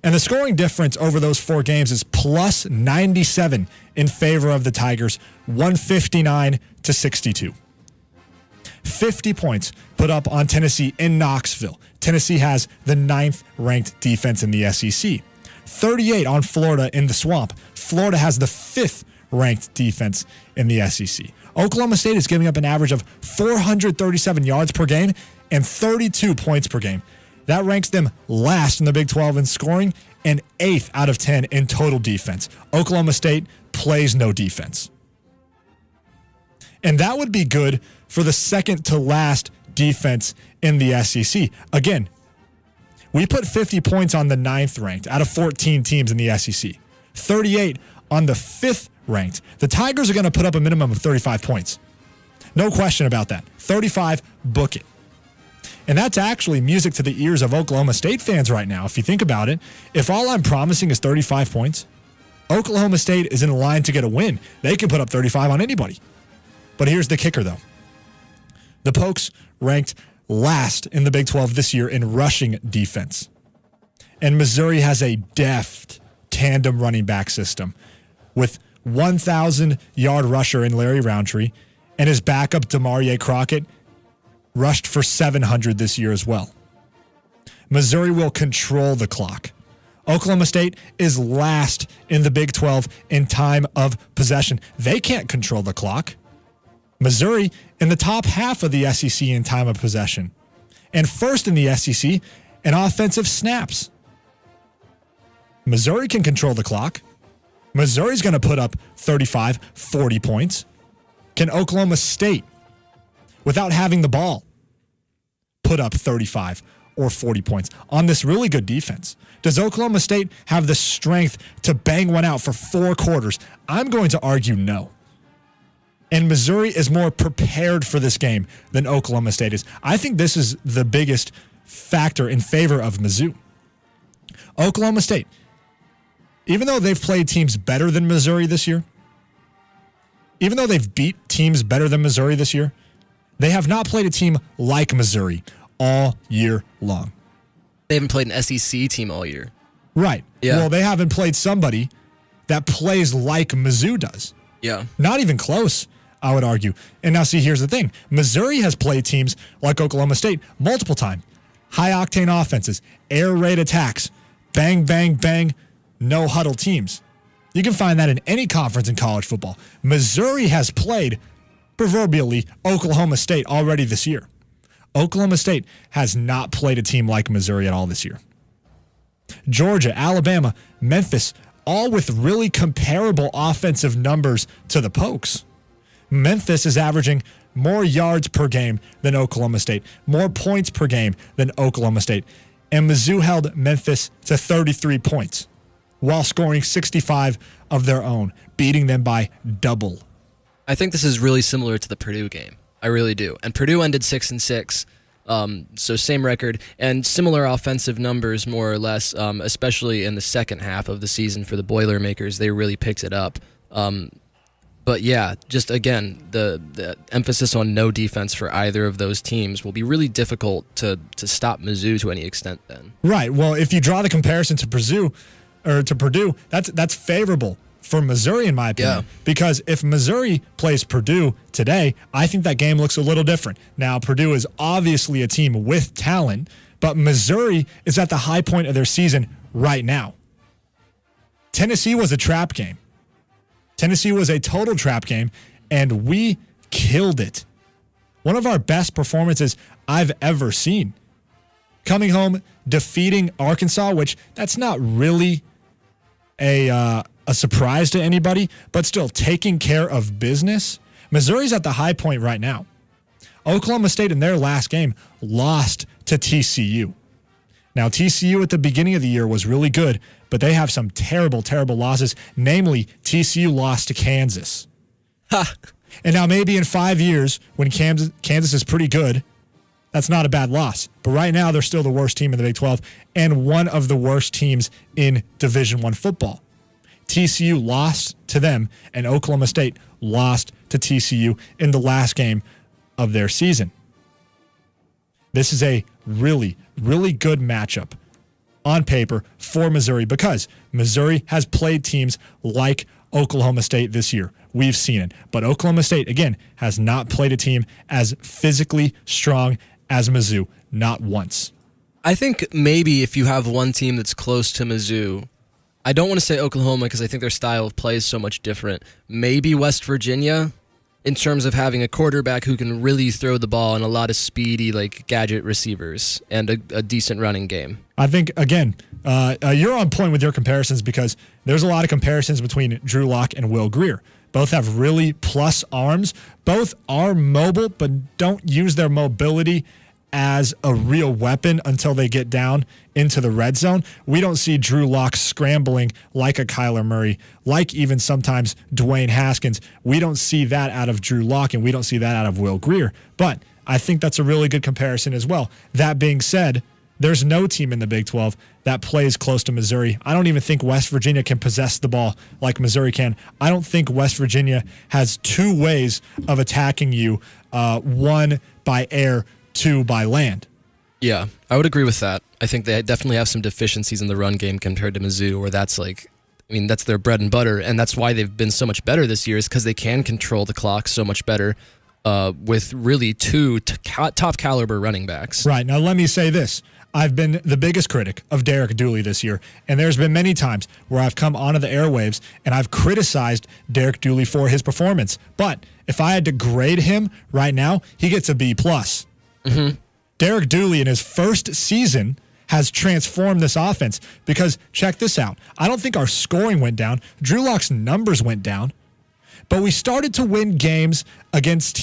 And the scoring difference over those 4 games is plus 97 in favor of the Tigers, 159 to 62. 50 points put up on Tennessee in Knoxville. Tennessee has the 9th ranked defense in the SEC. 38 on Florida in the Swamp. Florida has the 5th ranked defense in the SEC. Oklahoma State is giving up an average of 437 yards per game and 32 points per game. That ranks them last in the Big 12 in scoring and 8th out of 10 in total defense. Oklahoma State plays no defense. And that would be good for the second to last defense in the SEC. Again, we put 50 points on the 9th ranked out of 14 teams in the SEC. 38 on the 5th ranked. The Tigers are going to put up a minimum of 35 points. No question about that. 35, book it. And that's actually music to the ears of Oklahoma State fans right now. If you think about it, if all I'm promising is 35 points, Oklahoma State is in line to get a win. They can put up 35 on anybody. But here's the kicker, though. The Pokes ranked last in the Big 12 this year in rushing defense. And Missouri has a deft tandem running back system with 1,000-yard rusher in Larry Roundtree and his backup Demarie Crockett rushed for 700 this year as well. Missouri will control the clock. Oklahoma State is last in the Big 12 in time of possession. They can't control the clock. Missouri in the top half of the SEC in time of possession. and first in the SEC in offensive snaps. Missouri can control the clock. Missouri's going to put up 35, 40 points. Can Oklahoma State, without having the ball, put up 35 or 40 points on this really good defense? Does Oklahoma State have the strength to bang one out for 4 quarters? I'm going to argue no. And Missouri is more prepared for this game than Oklahoma State is. I think this is the biggest factor in favor of Mizzou. Oklahoma State, even though they've played teams better than Missouri this year, even though they've beat teams better than Missouri this year, they have not played a team like Missouri all year long. They haven't played an SEC team all year. Right. Yeah. Well, they haven't played somebody that plays like Mizzou does. Yeah. Not even close, I would argue. And now, see, here's the thing. Missouri has played teams like Oklahoma State multiple times. High-octane offenses, air raid attacks, bang, bang, bang, no-huddle teams. You can find that in any conference in college football. Missouri has played, proverbially, Oklahoma State already this year. Oklahoma State has not played a team like Missouri at all this year. Georgia, Alabama, Memphis, all with really comparable offensive numbers to the Pokes. Memphis is averaging more yards per game than Oklahoma State, more points per game than Oklahoma State. And Mizzou held Memphis to 33 points while scoring 65 of their own, beating them by double. I think this is really similar to the Purdue game. I really do. And Purdue ended 6-6, so same record and similar offensive numbers, more or less, especially in the second half of the season for the Boilermakers. They really picked it up. But yeah, just again, the emphasis on no defense for either of those teams will be really difficult to stop Mizzou to any extent then. Right. Well, if you draw the comparison to Purdue, that's favorable for Missouri, in my opinion. Yeah. Because if Missouri plays Purdue today, I think that game looks a little different. Now, Purdue is obviously a team with talent, but Missouri is at the high point of their season right now. Tennessee was a trap game. Tennessee was a total trap game, and we killed it. One of our best performances I've ever seen. Coming home, defeating Arkansas, which that's not really a surprise to anybody, but still taking care of business. Missouri's at the high point right now. Oklahoma State in their last game lost to TCU. Now, TCU at the beginning of the year was really good, but they have some terrible, terrible losses. Namely, TCU lost to Kansas. Ha! And now maybe in 5 years, when Kansas is pretty good, that's not a bad loss. But right now, they're still the worst team in the Big 12 and one of the worst teams in Division I football. TCU lost to them, and Oklahoma State lost to TCU in the last game of their season. This is a really, really good matchup on paper for Missouri because Missouri has played teams like Oklahoma State this year. We've seen it. But Oklahoma State, again, has not played a team as physically strong as Mizzou, not once. I think maybe if you have one team that's close to Mizzou, I don't want to say Oklahoma because I think their style of play is so much different. Maybe West Virginia in terms of having a quarterback who can really throw the ball and a lot of speedy, like, gadget receivers and a decent running game. I think, again, you're on point with your comparisons because there's a lot of comparisons between Drew Lock and Will Grier. Both have really plus arms. Both are mobile, but don't use their mobility as a real weapon until they get down into the red zone. We don't see Drew Lock scrambling like a Kyler Murray, like even sometimes Dwayne Haskins. We don't see that out of Drew Lock, and we don't see that out of Will Grier. But I think that's a really good comparison as well. That being said, there's no team in the Big 12 that plays close to Missouri. I don't even think West Virginia can possess the ball like Missouri can. I don't think West Virginia has two ways of attacking you, one by air, two by land. Yeah, I would agree with that. I think they definitely have some deficiencies in the run game compared to Mizzou, where that's that's their bread and butter, and that's why they've been so much better this year is because they can control the clock so much better with really two top caliber running backs. Right. Now, let me say this. I've been the biggest critic of Derek Dooley this year, and there's been many times where I've come onto the airwaves and I've criticized Derek Dooley for his performance. But if I had to grade him right now, he gets a B+. Mm-hmm. Derek Dooley in his first season has transformed this offense because, check this out, I don't think our scoring went down. Drew Lock's numbers went down. But we started to win games against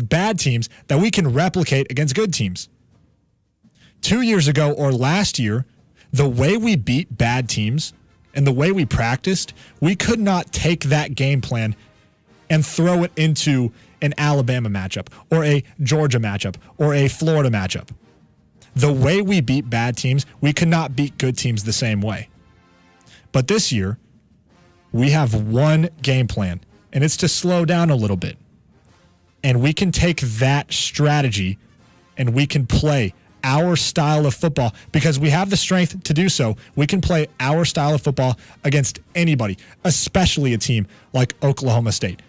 bad teams that we can replicate against good teams. 2 years ago or last year, the way we beat bad teams and the way we practiced, we could not take that game plan and throw it into an Alabama matchup or a Georgia matchup or a Florida matchup. The way we beat bad teams, we could not beat good teams the same way. But this year, we have one game plan, and it's to slow down a little bit. And we can take that strategy and we can play our style of football because we have the strength to do so. We can play our style of football against anybody, especially a team like Oklahoma State.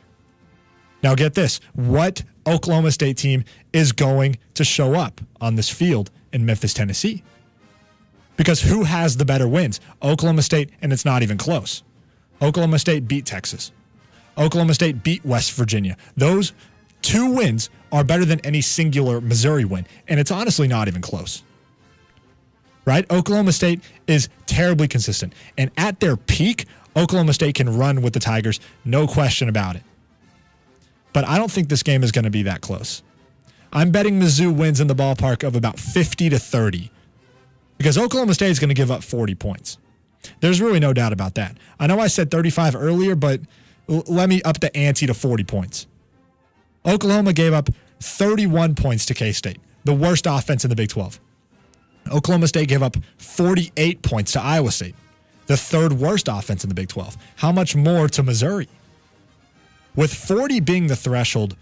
Now get this, what Oklahoma State team is going to show up on this field in Memphis, Tennessee? Because who has the better wins? Oklahoma State, and it's not even close. Oklahoma State beat Texas. Oklahoma State beat West Virginia. Those two wins are better than any singular Missouri win, and it's honestly not even close. Right? Oklahoma State is terribly consistent, and at their peak, Oklahoma State can run with the Tigers, no question about it. But I don't think this game is going to be that close. I'm betting Mizzou wins in the ballpark of about 50-30 because Oklahoma State is going to give up 40 points. There's really no doubt about that. I know I said 35 earlier, but let me up the ante to 40 points. Oklahoma gave up 31 points to K-State, the worst offense in the Big 12. Oklahoma State gave up 48 points to Iowa State, the third worst offense in the Big 12. How much more to Missouri? With 40 being the threshold,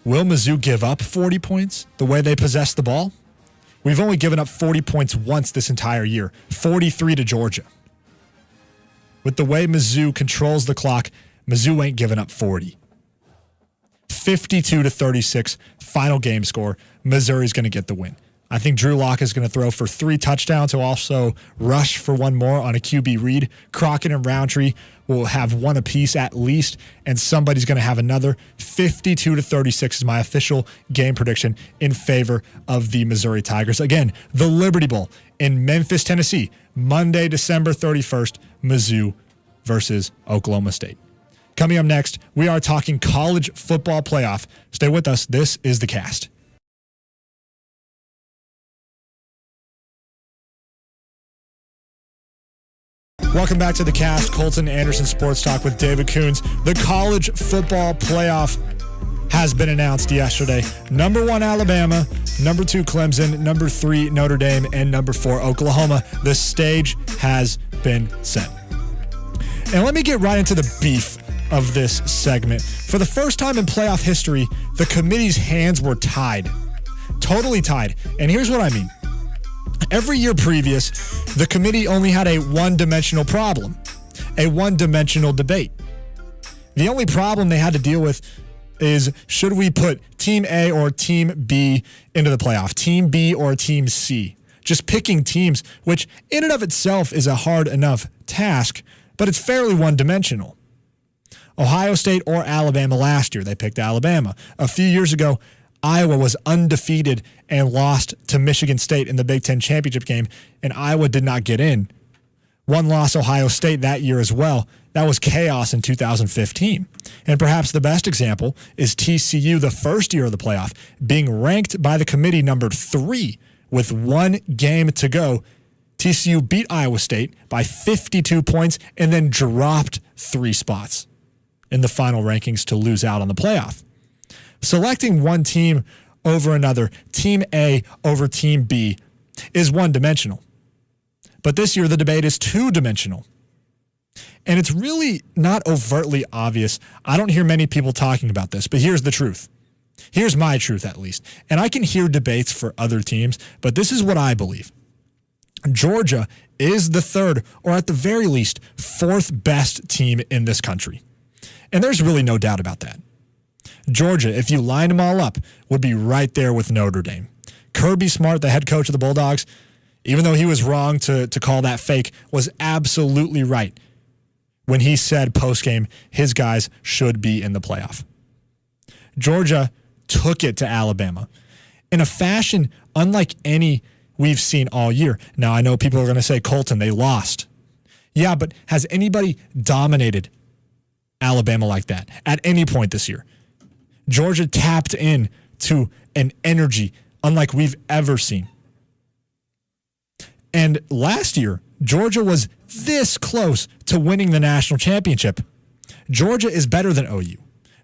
will Mizzou give up 40 points the way they possess the ball? We've only given up 40 points once this entire year, 43 to Georgia. With the way Mizzou controls the clock, Mizzou ain't giving up 40. 52-36, final game score. Missouri's going to get the win. I think Drew Lock is going to throw for 3 touchdowns. He'll also rush for one more on a QB read. Crockett and Roundtree will have one apiece at least, and somebody's going to have another. 52-36 is my official game prediction in favor of the Missouri Tigers. Again, the Liberty Bowl in Memphis, Tennessee, Monday, December 31st, Mizzou versus Oklahoma State. Coming up next, we are talking college football playoff. Stay with us. This is The Cast. Welcome back to The Cast, Colton Anderson Sports Talk with David Kunz. The college football playoff has been announced yesterday. Number 1, Alabama. Number 2, Clemson. Number 3, Notre Dame. And number 4, Oklahoma. The stage has been set. And let me get right into the beef of this segment. For the first time in playoff history, the committee's hands were tied. Totally tied. And here's what I mean. Every year previous, the committee only had a one-dimensional problem, a one-dimensional debate. The only problem they had to deal with is, should we put Team A or Team B into the playoff, Team B or Team C? Just picking teams, which in and of itself is a hard enough task, but it's fairly one-dimensional. Ohio State or Alabama last year, they picked Alabama. A few years ago, Iowa was undefeated and lost to Michigan State in the Big Ten championship game, and Iowa did not get in. One loss Ohio State that year as well. That was chaos in 2015. And perhaps the best example is TCU the first year of the playoff, being ranked by the committee number 3 with 1 game to go. TCU beat Iowa State by 52 points and then dropped 3 spots in the final rankings to lose out on the playoff. Selecting one team over another, Team A over Team B, is one-dimensional. But this year, the debate is two-dimensional. And it's really not overtly obvious. I don't hear many people talking about this, but here's the truth. Here's my truth, at least. And I can hear debates for other teams, but this is what I believe. Georgia is the 3rd, or at the very least, 4th best team in this country. And there's really no doubt about that. Georgia, if you line them all up, would be right there with Notre Dame. Kirby Smart, the head coach of the Bulldogs, even though he was wrong to call that fake, was absolutely right when he said postgame his guys should be in the playoff. Georgia took it to Alabama in a fashion unlike any we've seen all year. Now, I know people are going to say, Colton, they lost. Yeah, but has anybody dominated Alabama like that at any point this year? Georgia tapped in to an energy unlike we've ever seen. And last year, Georgia was this close to winning the national championship. Georgia is better than OU.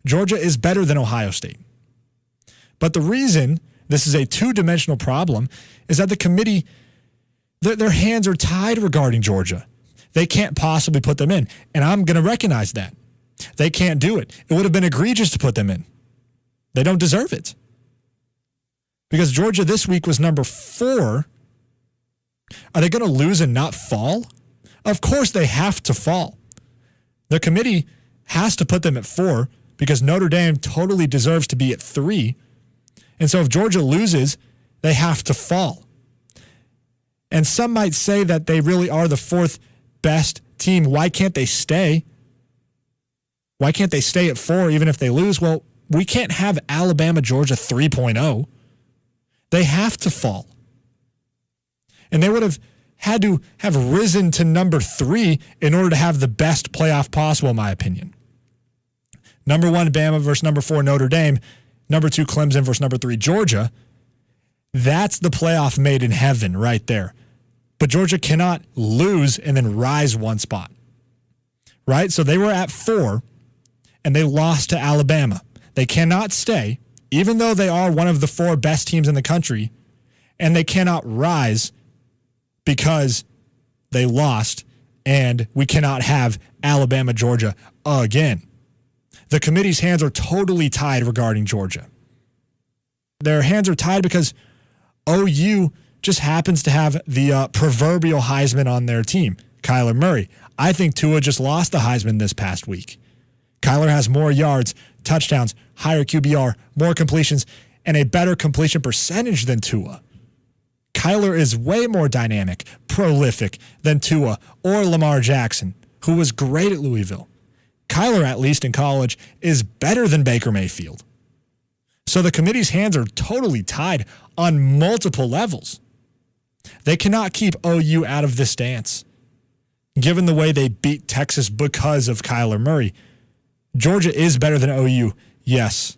Georgia is better than Ohio State. But the reason this is a two-dimensional problem is that the committee, their hands are tied regarding Georgia. They can't possibly put them in, and I'm going to recognize that. They can't do it. It would have been egregious to put them in. They don't deserve it. Because Georgia this week was number 4. Are they going to lose and not fall? Of course they have to fall. The committee has to put them at 4 because Notre Dame totally deserves to be at 3. And so if Georgia loses, they have to fall. And some might say that they really are the 4th best team. Why can't they stay? Why can't they stay at 4 even if they lose? Well, we can't have Alabama, Georgia 3.0. They have to fall. And they would have had to have risen to number 3 in order to have the best playoff possible, in my opinion. Number 1, Bama versus number 4, Notre Dame. Number 2, Clemson versus number 3, Georgia. That's the playoff made in heaven right there. But Georgia cannot lose and then rise one spot. Right? So they were at 4, and they lost to Alabama. They cannot stay, even though they are one of the 4 best teams in the country, and they cannot rise because they lost, and we cannot have Alabama, Georgia again. The committee's hands are totally tied regarding Georgia. Their hands are tied because OU just happens to have the proverbial Heisman on their team, Kyler Murray. I think Tua just lost the Heisman this past week. Kyler has more yards, touchdowns, higher QBR, more completions, and a better completion percentage than Tua. Kyler is way more dynamic, prolific than Tua or Lamar Jackson, who was great at Louisville. Kyler, at least in college, is better than Baker Mayfield. So the committee's hands are totally tied on multiple levels. They cannot keep OU out of this dance. Given the way they beat Texas because of Kyler Murray, Georgia is better than OU, yes.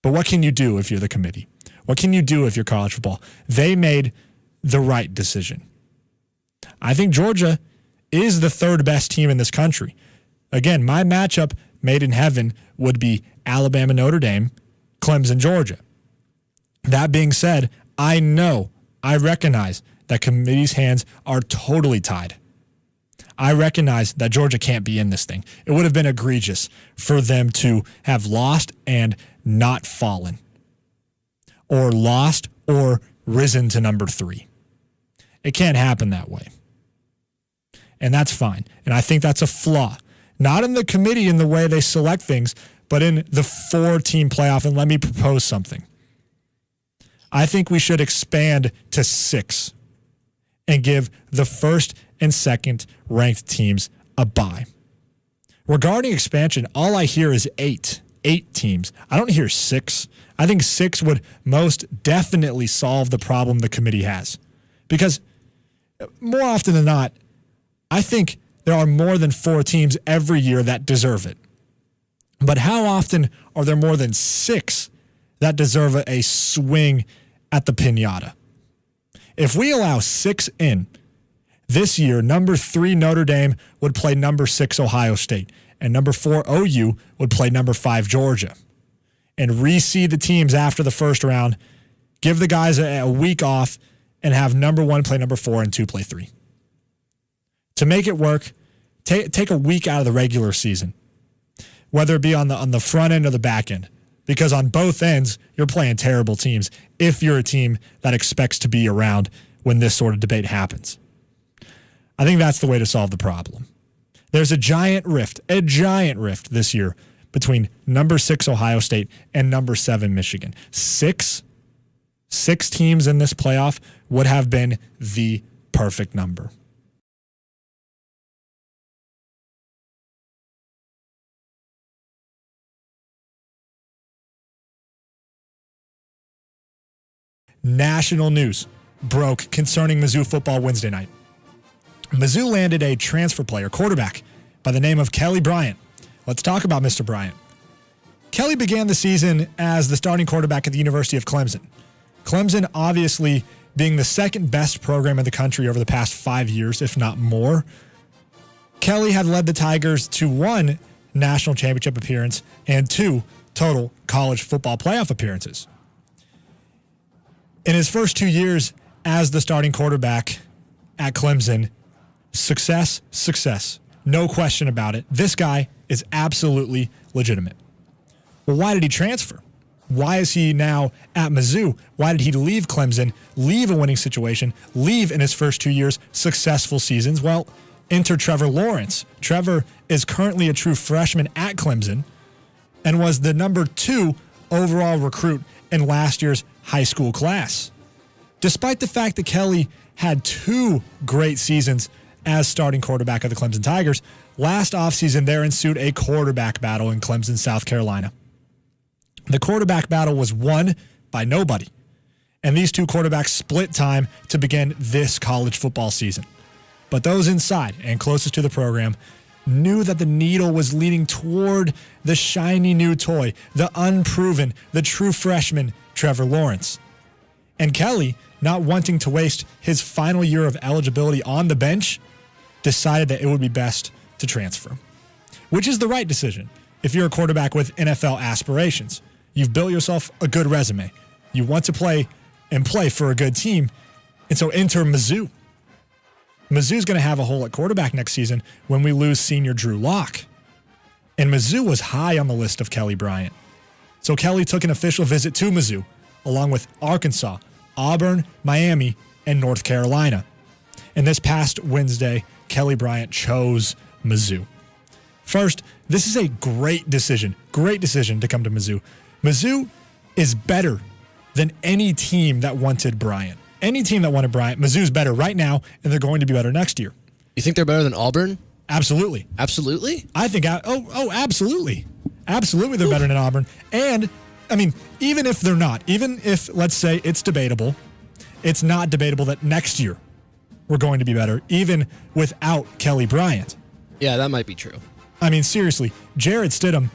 But what can you do if you're the committee? What can you do if you're college football? They made the right decision. I think Georgia is the 3rd best team in this country. Again, my matchup made in heaven would be Alabama, Notre Dame, Clemson, Georgia. That being said, I recognize that committee's hands are totally tied. I recognize that Georgia can't be in this thing. It would have been egregious for them to have lost and not fallen, or lost or risen to number 3. It can't happen that way. And that's fine. And I think that's a flaw. Not in the committee in the way they select things, but in the 4-team playoff. And let me propose something. I think we should expand to 6 and give the 1st and 2nd ranked teams a bye. Regarding expansion, all I hear is 8 teams. I don't hear 6. I think 6 would most definitely solve the problem the committee has. Because more often than not, I think there are more than 4 teams every year that deserve it. But how often are there more than 6 that deserve a swing at the piñata? If we allow 6 in, this year, number 3 Notre Dame would play number 6 Ohio State, and number 4 OU would play number 5 Georgia. And reseed the teams after the first round, give the guys a week off, and have number 1 play number 4 and 2 play 3. To make it work, take a week out of the regular season, whether it be on the front end or the back end, because on both ends, you're playing terrible teams if you're a team that expects to be around when this sort of debate happens. I think that's the way to solve the problem. There's a giant rift this year between number 6 Ohio State and number 7 Michigan. Six teams in this playoff would have been the perfect number. national news broke concerning Mizzou football Wednesday night. Mizzou landed a transfer player, quarterback, by the name of Kelly Bryant. Let's talk about Mr. Bryant. Kelly began the season as the starting quarterback at the University of Clemson. Clemson obviously being the second best program in the country over the past 5 years, if not more. Kelly had led the Tigers to 1 national championship appearance and 2 total college football playoff appearances. In his first 2 years as the starting quarterback at Clemson, success. No question about it. This guy is absolutely legitimate. Well, why did he transfer? Why is he now at Mizzou? Why did he leave Clemson, leave a winning situation, leave in his first 2 years successful seasons? Well, enter Trevor Lawrence. Trevor is currently a true freshman at Clemson and was the number 2 overall recruit in last year's high school class. Despite the fact that Kelly had 2 great seasons as starting quarterback of the Clemson Tigers, last offseason there ensued a quarterback battle in Clemson, South Carolina. The quarterback battle was won by nobody, and these 2 quarterbacks split time to begin this college football season. But those inside and closest to the program knew that the needle was leading toward the shiny new toy, the unproven, the true freshman, Trevor Lawrence. And Kelly, not wanting to waste his final year of eligibility on the bench, decided that it would be best to transfer, which is the right decision if you're a quarterback with NFL aspirations. You've built yourself a good resume. You want to play for a good team, and so enter Mizzou. Mizzou's going to have a hole at quarterback next season when we lose senior Drew Lock. And Mizzou was high on the list of Kelly Bryant. So Kelly took an official visit to Mizzou, along with Arkansas, Auburn, Miami, and North Carolina. And this past Wednesday, Kelly Bryant chose Mizzou. First, this is a great decision to come to Mizzou. Mizzou is better than any team that wanted Bryant. Any team that wanted Bryant, Mizzou's better right now, and they're going to be better next year. You think they're better than Auburn? Absolutely. Absolutely? I think, absolutely. Absolutely they're better than Auburn. And, I mean, even if they're not, even if, let's say, it's debatable, it's not debatable that next year we're going to be better, even without Kelly Bryant. Yeah, that might be true. I mean, seriously, Jarrett Stidham,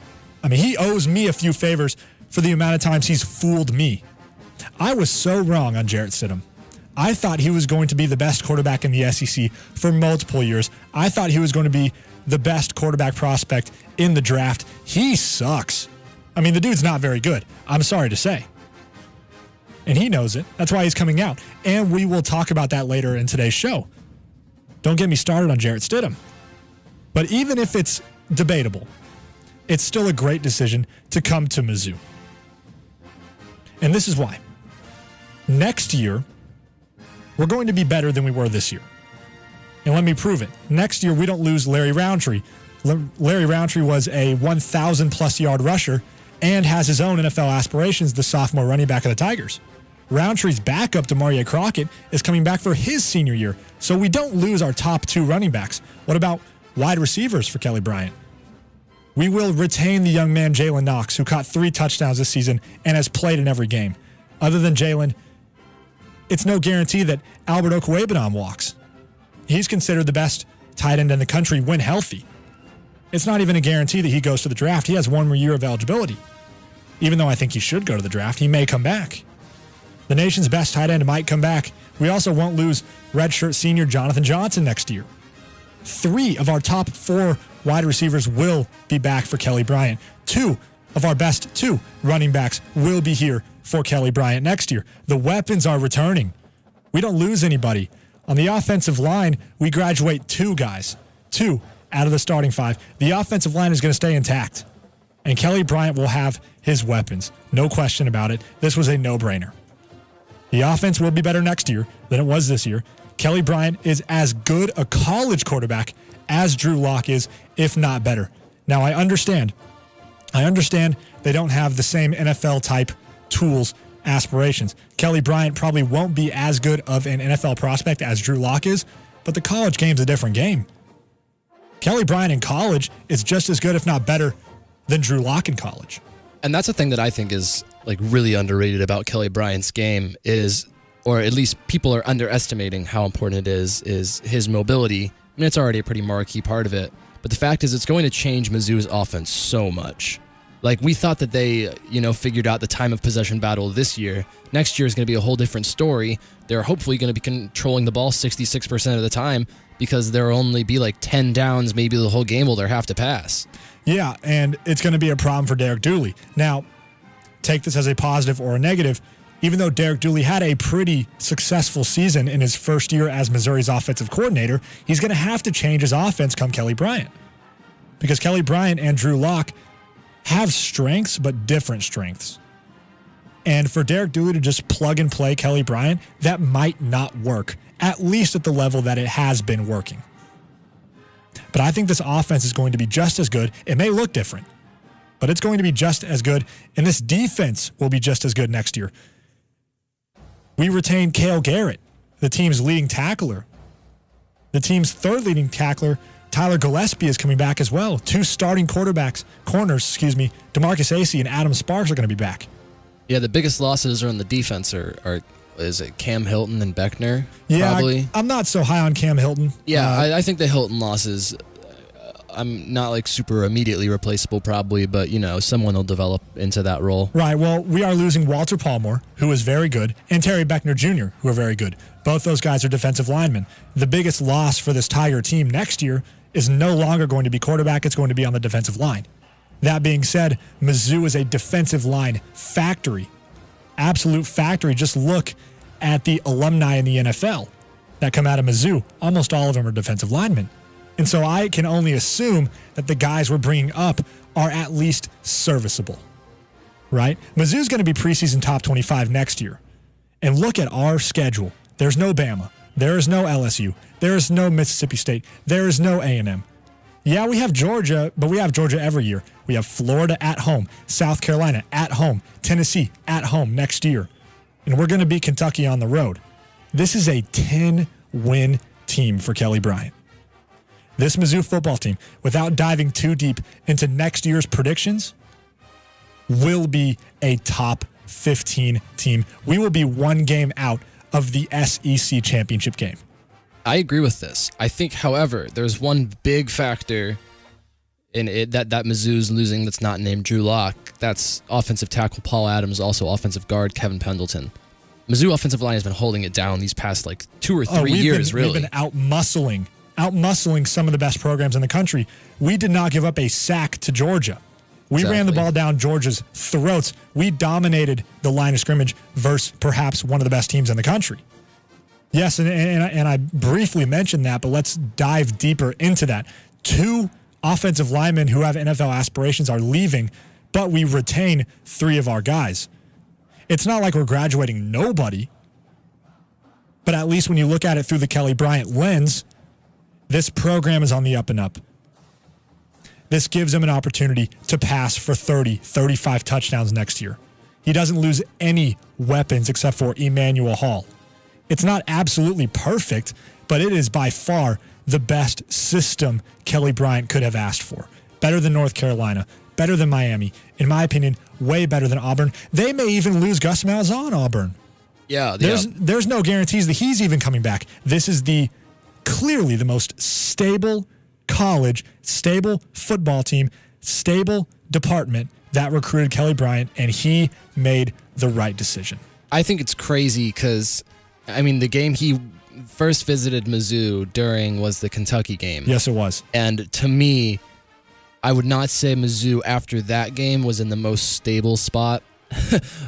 he owes me a few favors for the amount of times he's fooled me. I was so wrong on Jarrett Stidham. I thought he was going to be the best quarterback in the SEC for multiple years. I thought he was going to be the best quarterback prospect in the draft. He sucks. The dude's not very good. I'm sorry to say. And he knows it. That's why he's coming out. And we will talk about that later in today's show. Don't get me started on Jarrett Stidham. But even if it's debatable, it's still a great decision to come to Mizzou. And this is why. Next year, we're going to be better than we were this year. And let me prove it. Next year, we don't lose Larry Roundtree. Larry Roundtree was a 1,000-plus yard rusher and has his own NFL aspirations, the sophomore running back of the Tigers. Roundtree's backup, Amari Crockett, is coming back for his senior year, so we don't lose our top 2 running backs. What about wide receivers for Kelly Bryant? We will retain the young man Jalen Knox, who caught 3 touchdowns this season and has played in every game. Other than Jalen, it's no guarantee that Albert Okwuegbunam walks. He's considered the best tight end in the country when healthy. It's not even a guarantee that he goes to the draft. He has 1 more year of eligibility. Even though I think he should go to the draft, he may come back. The nation's best tight end might come back. We also won't lose redshirt senior Jonathan Johnson next year. 3 of our top 4 wide receivers will be back for Kelly Bryant. 2 of our best 2 running backs will be here for Kelly Bryant next year. The weapons are returning. We don't lose anybody. On the offensive line, we graduate 2 guys. 2 out of the starting 5. The offensive line is going to stay intact. And Kelly Bryant will have his weapons. No question about it. This was a no-brainer. The offense will be better next year than it was this year. Kelly Bryant is as good a college quarterback as Drew Lock is, if not better. Now, I understand they don't have the same NFL-type tools, aspirations. Kelly Bryant probably won't be as good of an NFL prospect as Drew Lock is, but the college game's a different game. Kelly Bryant in college is just as good, if not better, than Drew Lock in college. And that's a thing that I think is like really underrated about Kelly Bryant's game is, or at least people are underestimating how important it is his mobility. I mean, it's already a pretty marquee part of it, but the fact is it's going to change Mizzou's offense so much. Like, we thought that they, figured out the time of possession battle this year. Next year is going to be a whole different story. They're hopefully going to be controlling the ball 66% of the time because there will only be like 10 downs, maybe the whole game will they have to pass. Yeah, and it's going to be a problem for Derek Dooley. Now, take this as a positive or a negative. Even though Derek Dooley had a pretty successful season in his first year as Missouri's offensive coordinator, he's going to have to change his offense come Kelly Bryant. Because Kelly Bryant and Drew Lock have strengths, but different strengths. And for Derek Dooley to just plug and play Kelly Bryant, that might not work, at least at the level that it has been working. But I think this offense is going to be just as good. It may look different, but it's going to be just as good, and this defense will be just as good next year. We retain Cale Garrett, the team's leading tackler. The team's third leading tackler, Tyler Gillespie, is coming back as well. Two starting corners, DeMarcus Acey and Adam Sparks are going to be back. Yeah, the biggest losses are on the defense are is it Cam Hilton and Beckner? Yeah, probably. I'm not so high on Cam Hilton. Yeah, I think the Hilton losses, I'm not like super immediately replaceable probably, but someone will develop into that role. Right, well, we are losing Walter Palmer, who is very good, and Terry Beckner Jr., who are very good. Both those guys are defensive linemen. The biggest loss for this Tiger team next year is no longer going to be quarterback, it's going to be on the defensive line. That being said, Mizzou is a defensive line factory. Absolute factory. Just look at the alumni in the NFL that come out of Mizzou. Almost all of them are defensive linemen. And so I can only assume that the guys we're bringing up are at least serviceable, right? Mizzou's going to be preseason top 25 next year. And look at our schedule. There's no Bama. There is no LSU. There is no Mississippi State. There is no A&M. Yeah, we have Georgia, but we have Georgia every year. We have Florida at home, South Carolina at home, Tennessee at home next year. And we're going to beat Kentucky on the road. This is a 10-win team for Kelly Bryant. This Mizzou football team, without diving too deep into next year's predictions, will be a top 15 team. We will be one game out of the SEC championship game. I agree with this. I think, however, there's one big factor in it that Mizzou's losing that's not named Drew Lock. That's offensive tackle Paul Adams, also offensive guard Kevin Pendleton. Mizzou offensive line has been holding it down these past 2 or 3 years, really. We've been out-muscling some of the best programs in the country. We did not give up a sack to Georgia. We ran the ball down Georgia's throats. We dominated the line of scrimmage versus perhaps one of the best teams in the country. Yes, and I briefly mentioned that, but let's dive deeper into that. 2 offensive linemen who have NFL aspirations are leaving, but we retain 3 of our guys. It's not like we're graduating nobody, but at least when you look at it through the Kelly Bryant lens, this program is on the up and up. This gives him an opportunity to pass for 30, 35 touchdowns next year. He doesn't lose any weapons except for Emmanuel Hall. It's not absolutely perfect, but it is by far the best system Kelly Bryant could have asked for. Better than North Carolina, better than Miami. In my opinion, way better than Auburn. They may even lose Gus Malzahn, Auburn. Yeah. There's no guarantees that he's even coming back. This is clearly the most stable college, stable football team, stable department that recruited Kelly Bryant, and he made the right decision. I think it's crazy because, the game he first visited Mizzou during was the Kentucky game. Yes, it was. And to me, I would not say Mizzou after that game was in the most stable spot.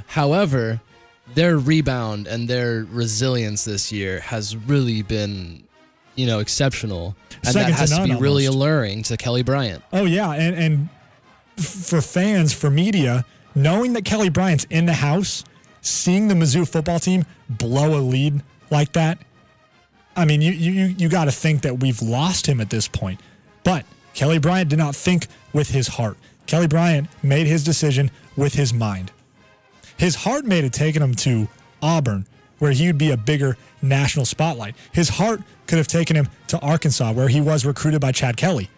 However, their rebound and their resilience this year has really been, exceptional. And that has to be really alluring to Kelly Bryant. Oh, yeah. And for fans, for media, knowing that Kelly Bryant's in the house, seeing the Mizzou football team blow a lead like that, you got to think that we've lost him at this point. But Kelly Bryant did not think with his heart. Kelly Bryant made his decision with his mind. His heart may have taken him to Auburn, where he would be a bigger national spotlight. His heart could have taken him to Arkansas, where he was recruited by Chad Kelly.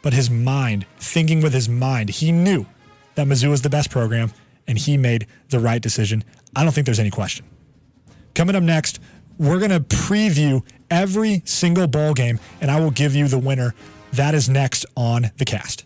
But his mind, thinking with his mind, he knew that Mizzou was the best program, and he made the right decision. I don't think there's any question. Coming up next, we're going to preview every single bowl game, and I will give you the winner. That is next on The Cast.